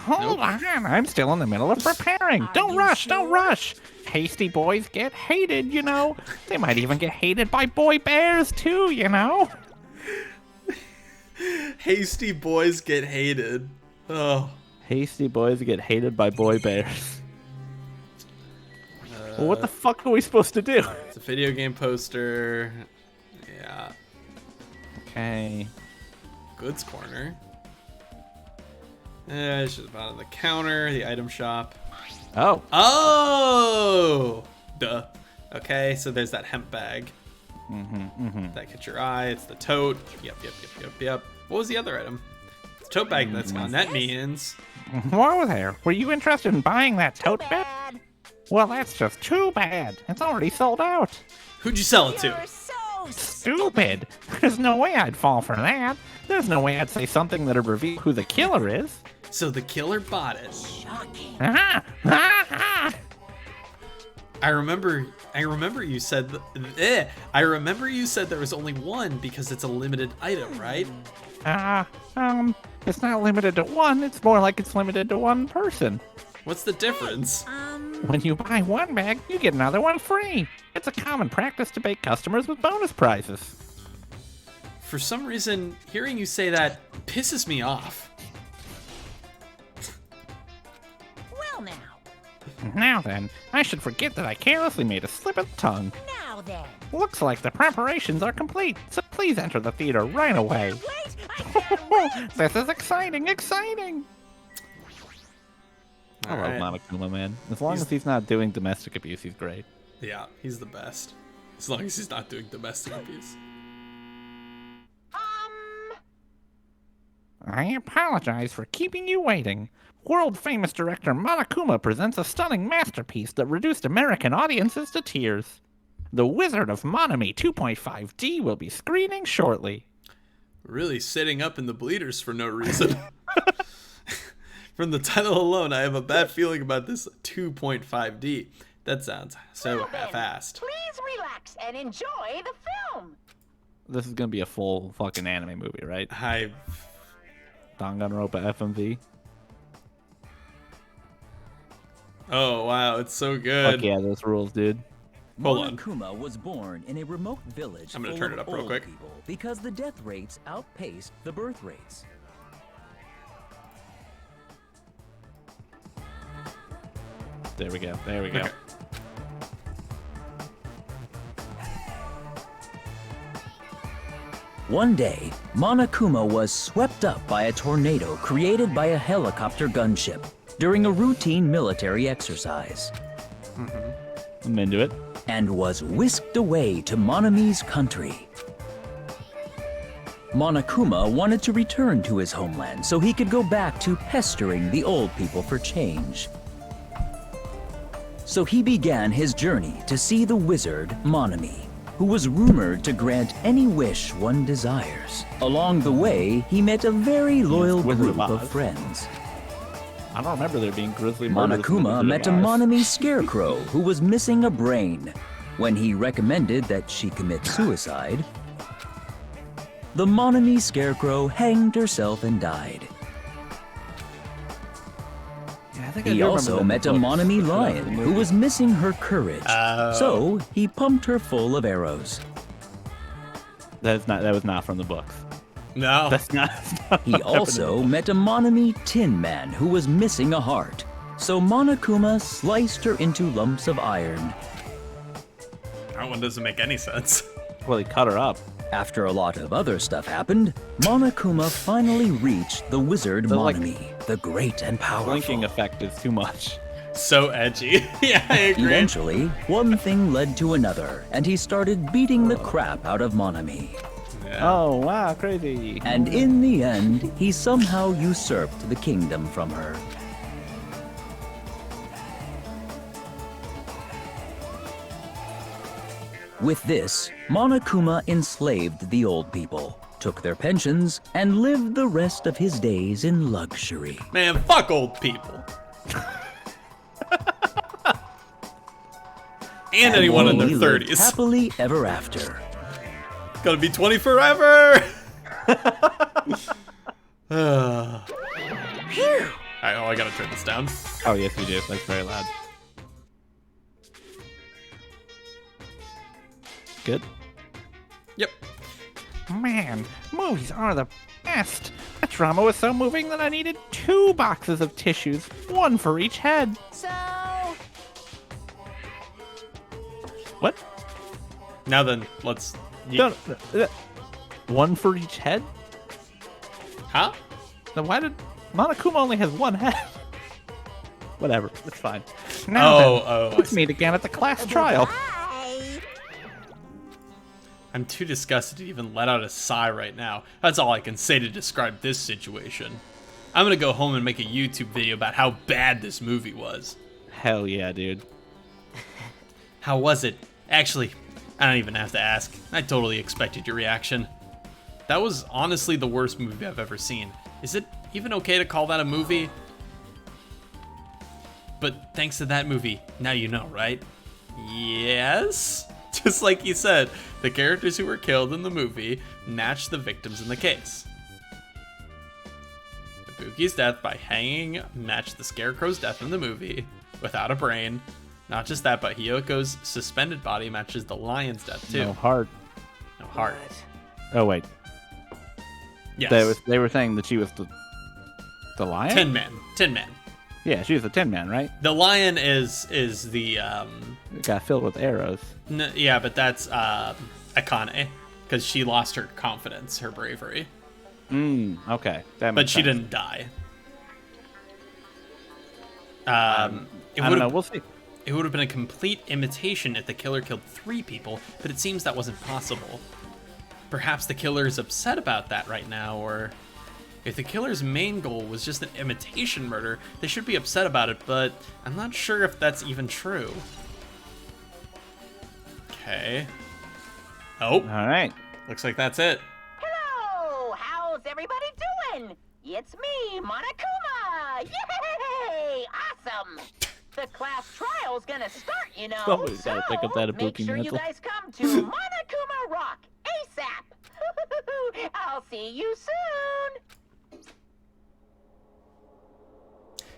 Hold on, I'm still in the middle of preparing. Don't you rush, sure? don't rush. Hasty boys get hated, you know. They might even get hated by boy bears too, you know. Hasty boys get hated. Oh. Hasty boys get hated by boy bears. Well, what the fuck are we supposed to do? It's a video game poster. Yeah. Okay. Goods corner. It's just about on the counter, the item shop. Oh. Oh! Duh. Okay, so there's that hemp bag. That catch your eye. It's the tote. Yep. What was the other item? It's the tote bag that's gone. That means... Whoa there. Were you interested in buying that tote bag? Bad. Well, that's just too bad. It's already sold out. Who'd you sell it to? You're so Stupid. There's no way I'd fall for that. There's no way I'd say something that'd reveal who the killer is. So the killer bought it. shocking. Ah, ah, ah. I remember you said I remember you said there was only one because it's a limited item, right? It's not limited to one. It's more like it's limited to one person. What's the difference? When you buy one bag, you get another one free. It's a common practice to bait customers with bonus prizes. For some reason, hearing you say that pisses me off. Well, now. Now then, I should forget that I carelessly made a slip of the tongue. Now then. Looks like the preparations are complete, so please enter the theater right away. Wait, I can't wait. This is exciting, exciting! I love Alright. Monokuma, man. As long as he's not doing domestic abuse, he's great. Yeah, he's the best. As long as he's not doing domestic abuse. I apologize for keeping you waiting. World-famous director Monokuma presents a stunning masterpiece that reduced American audiences to tears. The Wizard of Monami 2.5D will be screening shortly. Really sitting up in the bleeders for no reason. From the title alone, I have a bad feeling about this 2.5D. That sounds so half-assed. Please relax and enjoy the film. This is gonna be a full fucking anime movie, right? Danganronpa FMV. Oh wow, it's so good. Fuck yeah, those rules, dude. Hold on. Monokuma was born in a remote village I'm gonna full turn of it up real old quick. people because the death rates outpaced the birth rates. There we go. There we go. Okay. One day, Monokuma was swept up by a tornado created by a helicopter gunship during a routine military exercise I'm into it. and was whisked away to Monami's country. Monokuma wanted to return to his homeland so he could go back to pestering the old people for change. So he began his journey to see the wizard Monami, who was rumored to grant any wish one desires. Along the way, he met a very loyal Wizard group of of Oz. friends. I don't remember there being grizzly murders in the Monokuma Wizard met a of Oz. Monami scarecrow who was missing a brain. When he recommended that she commit suicide, the Monami scarecrow hanged herself and died. Yeah, I think I He do remember also that in met the a books. Monami Not the lion who movie. was missing her courage. Oh. So he pumped her full of arrows. That was not from the books. No. That's not. He also met a Monami tin man who was missing a heart. So Monokuma sliced her into lumps of iron. That one doesn't make any sense. Well, he cut her up. After a lot of other stuff happened, Monokuma finally reached the wizard The, like, Monami, the great and powerful. Blinking effect is too much. So edgy. Yeah, I agree. Eventually, one thing led to another, and he started beating the crap out of Monami. Yeah. Oh, wow, crazy. And in the end, he somehow usurped the kingdom from her. With this, Monokuma enslaved the old people, took their pensions, and lived the rest of his days in luxury. Man, fuck old people. And anyone in their He lived 30s. happily ever after. Gonna be 20 forever. Alright, oh, I gotta turn this down. Oh, yes, you do. That's very loud. Good. Yep. Man, movies are the best. That drama was so moving that I needed 2 boxes of tissues, 1 for each head. So, What? Now then, let's. No, 1 for each head? Huh? Then why did Monokuma only has 1 head? Whatever, it's fine. Now Oh, I let's see. meet again at the class trial. bye. I'm too disgusted to even let out a sigh right now. That's all I can say to describe this situation. I'm gonna go home and make a YouTube video about how bad this movie was. Hell yeah, dude. How was it? Actually, I don't even have to ask. I totally expected your reaction. That was honestly the worst movie I've ever seen. Is it even okay to call that a movie? But thanks to that movie, now you know, right? Yes. Just like you said, the characters who were killed in the movie match the victims in the case. Ibuki's death by hanging matched the Scarecrow's death in the movie without a brain. Not just that, but Hiyoko's suspended body matches the lion's death too. No heart. No heart. Oh wait, Yes. they were saying that she was the lion. Tin Man. Tin Man. Yeah, she was the Tin Man, right? The lion is the It got filled with arrows. yeah, but that's Akane, because she lost her confidence, her bravery. Okay, that makes But she sense. didn't die. It I don't know. would've- We'll see. It would have been a complete imitation if the killer killed 3 people, but it seems that wasn't possible. Perhaps the killer is upset about that right now, or if the killer's main goal was just an imitation murder, they should be upset about it, but I'm not sure if that's even true. Okay. Oh, All right. looks like that's it. Hello! How's everybody doing? It's me, Monokuma! Yay! Awesome! The class trial's gonna start, you know. Somebody's gotta pick up that make Ibuki sure you mantle. guys come to Monokuma Rock ASAP. I'll see you soon.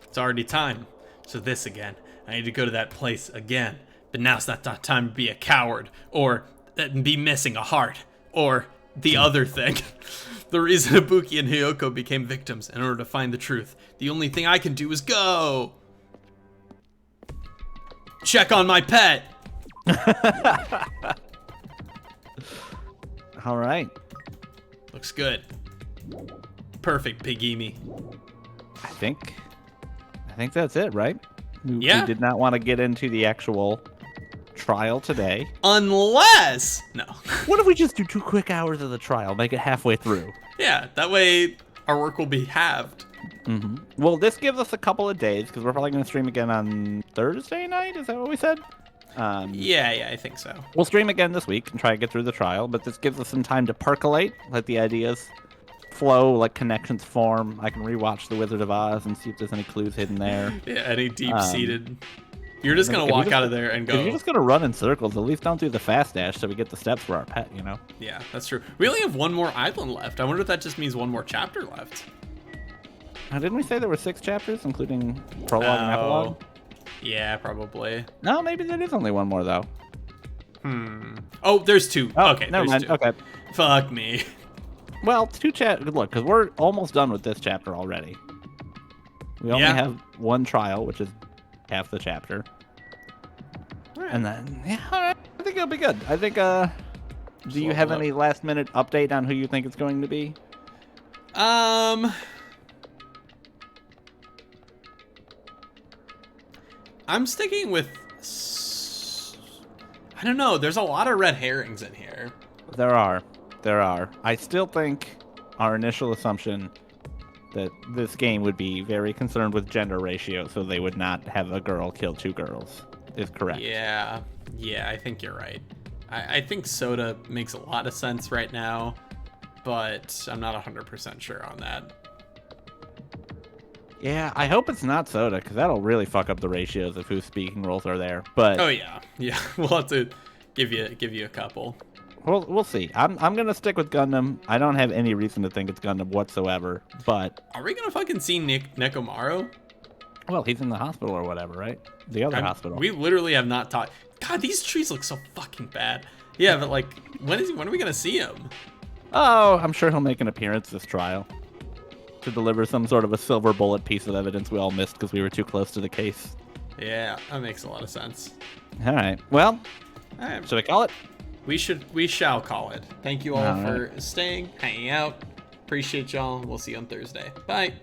It's already time. So this again. I need to go to that place again. But now's not the time to be a coward, or be missing a heart, or the other thing. The reason Ibuki and Hiyoko became victims in order to find the truth. The only thing I can do is go. Check on my pet. All right. Looks good. Perfect, Pigimi. I think that's it, right? Yeah. We did not want to get into the actual trial today. Unless... No. What if we just do 2 quick hours of the trial, make it halfway through? Yeah, that way our work will be halved. Well, this gives us a couple of days because we're probably going to stream again on Thursday night. Is that what we said? Yeah, I think so. We'll stream again this week and try to get through the trial, but this gives us some time to percolate, let the ideas flow, let connections form. I can rewatch The Wizard of Oz and see if there's any clues hidden there. Yeah, any deep-seated... You're just going to walk out of there and If go... you're just going to run in circles, at least don't do the fast dash so we get the steps for our pet, you know? Yeah, that's true. We only have 1 more island left. I wonder if that just means 1 more chapter left. Didn't we say there were 6 chapters, including prologue and epilogue? Yeah, probably. No, maybe there is only 1 more, though. Oh, there's 2. Oh, Okay, never there's mind. 2. Okay. Fuck me. Well, 2 chapters. Look, because we're almost done with this chapter already. We only Yeah. have 1 trial, which is half the chapter. Right. And then, yeah, all right. I think it'll be good. I think, do you have any last-minute update on who you think it's going to be? I'm sticking with... I don't know. There's a lot of red herrings in here. There are. I still think our initial assumption that this game would be very concerned with gender ratio, so they would not have a girl kill 2 girls, is correct. Yeah, I think you're right. I think Soda makes a lot of sense right now, but I'm not 100% sure on that. Yeah, I hope it's not Soda, because that'll really fuck up the ratios of whose speaking roles are there. But Oh yeah, we'll have to give you a couple. we'll see. I'm gonna stick with Gundam. I don't have any reason to think it's Gundam whatsoever. But Are we gonna fucking see Nekomaru? well, he's in the hospital or whatever, right? The other hospital. We literally have not talked. God, these trees look so fucking bad. Yeah, but like, when are we gonna see him? Oh, I'm sure he'll make an appearance this trial to deliver some sort of a silver bullet piece of evidence we all missed because we were too close to the case. Yeah, that makes a lot of sense. All right. Well, All right, should I call it? we shall call it. Thank you all All for staying, hanging out. Appreciate y'all. We'll see you on Thursday. Bye.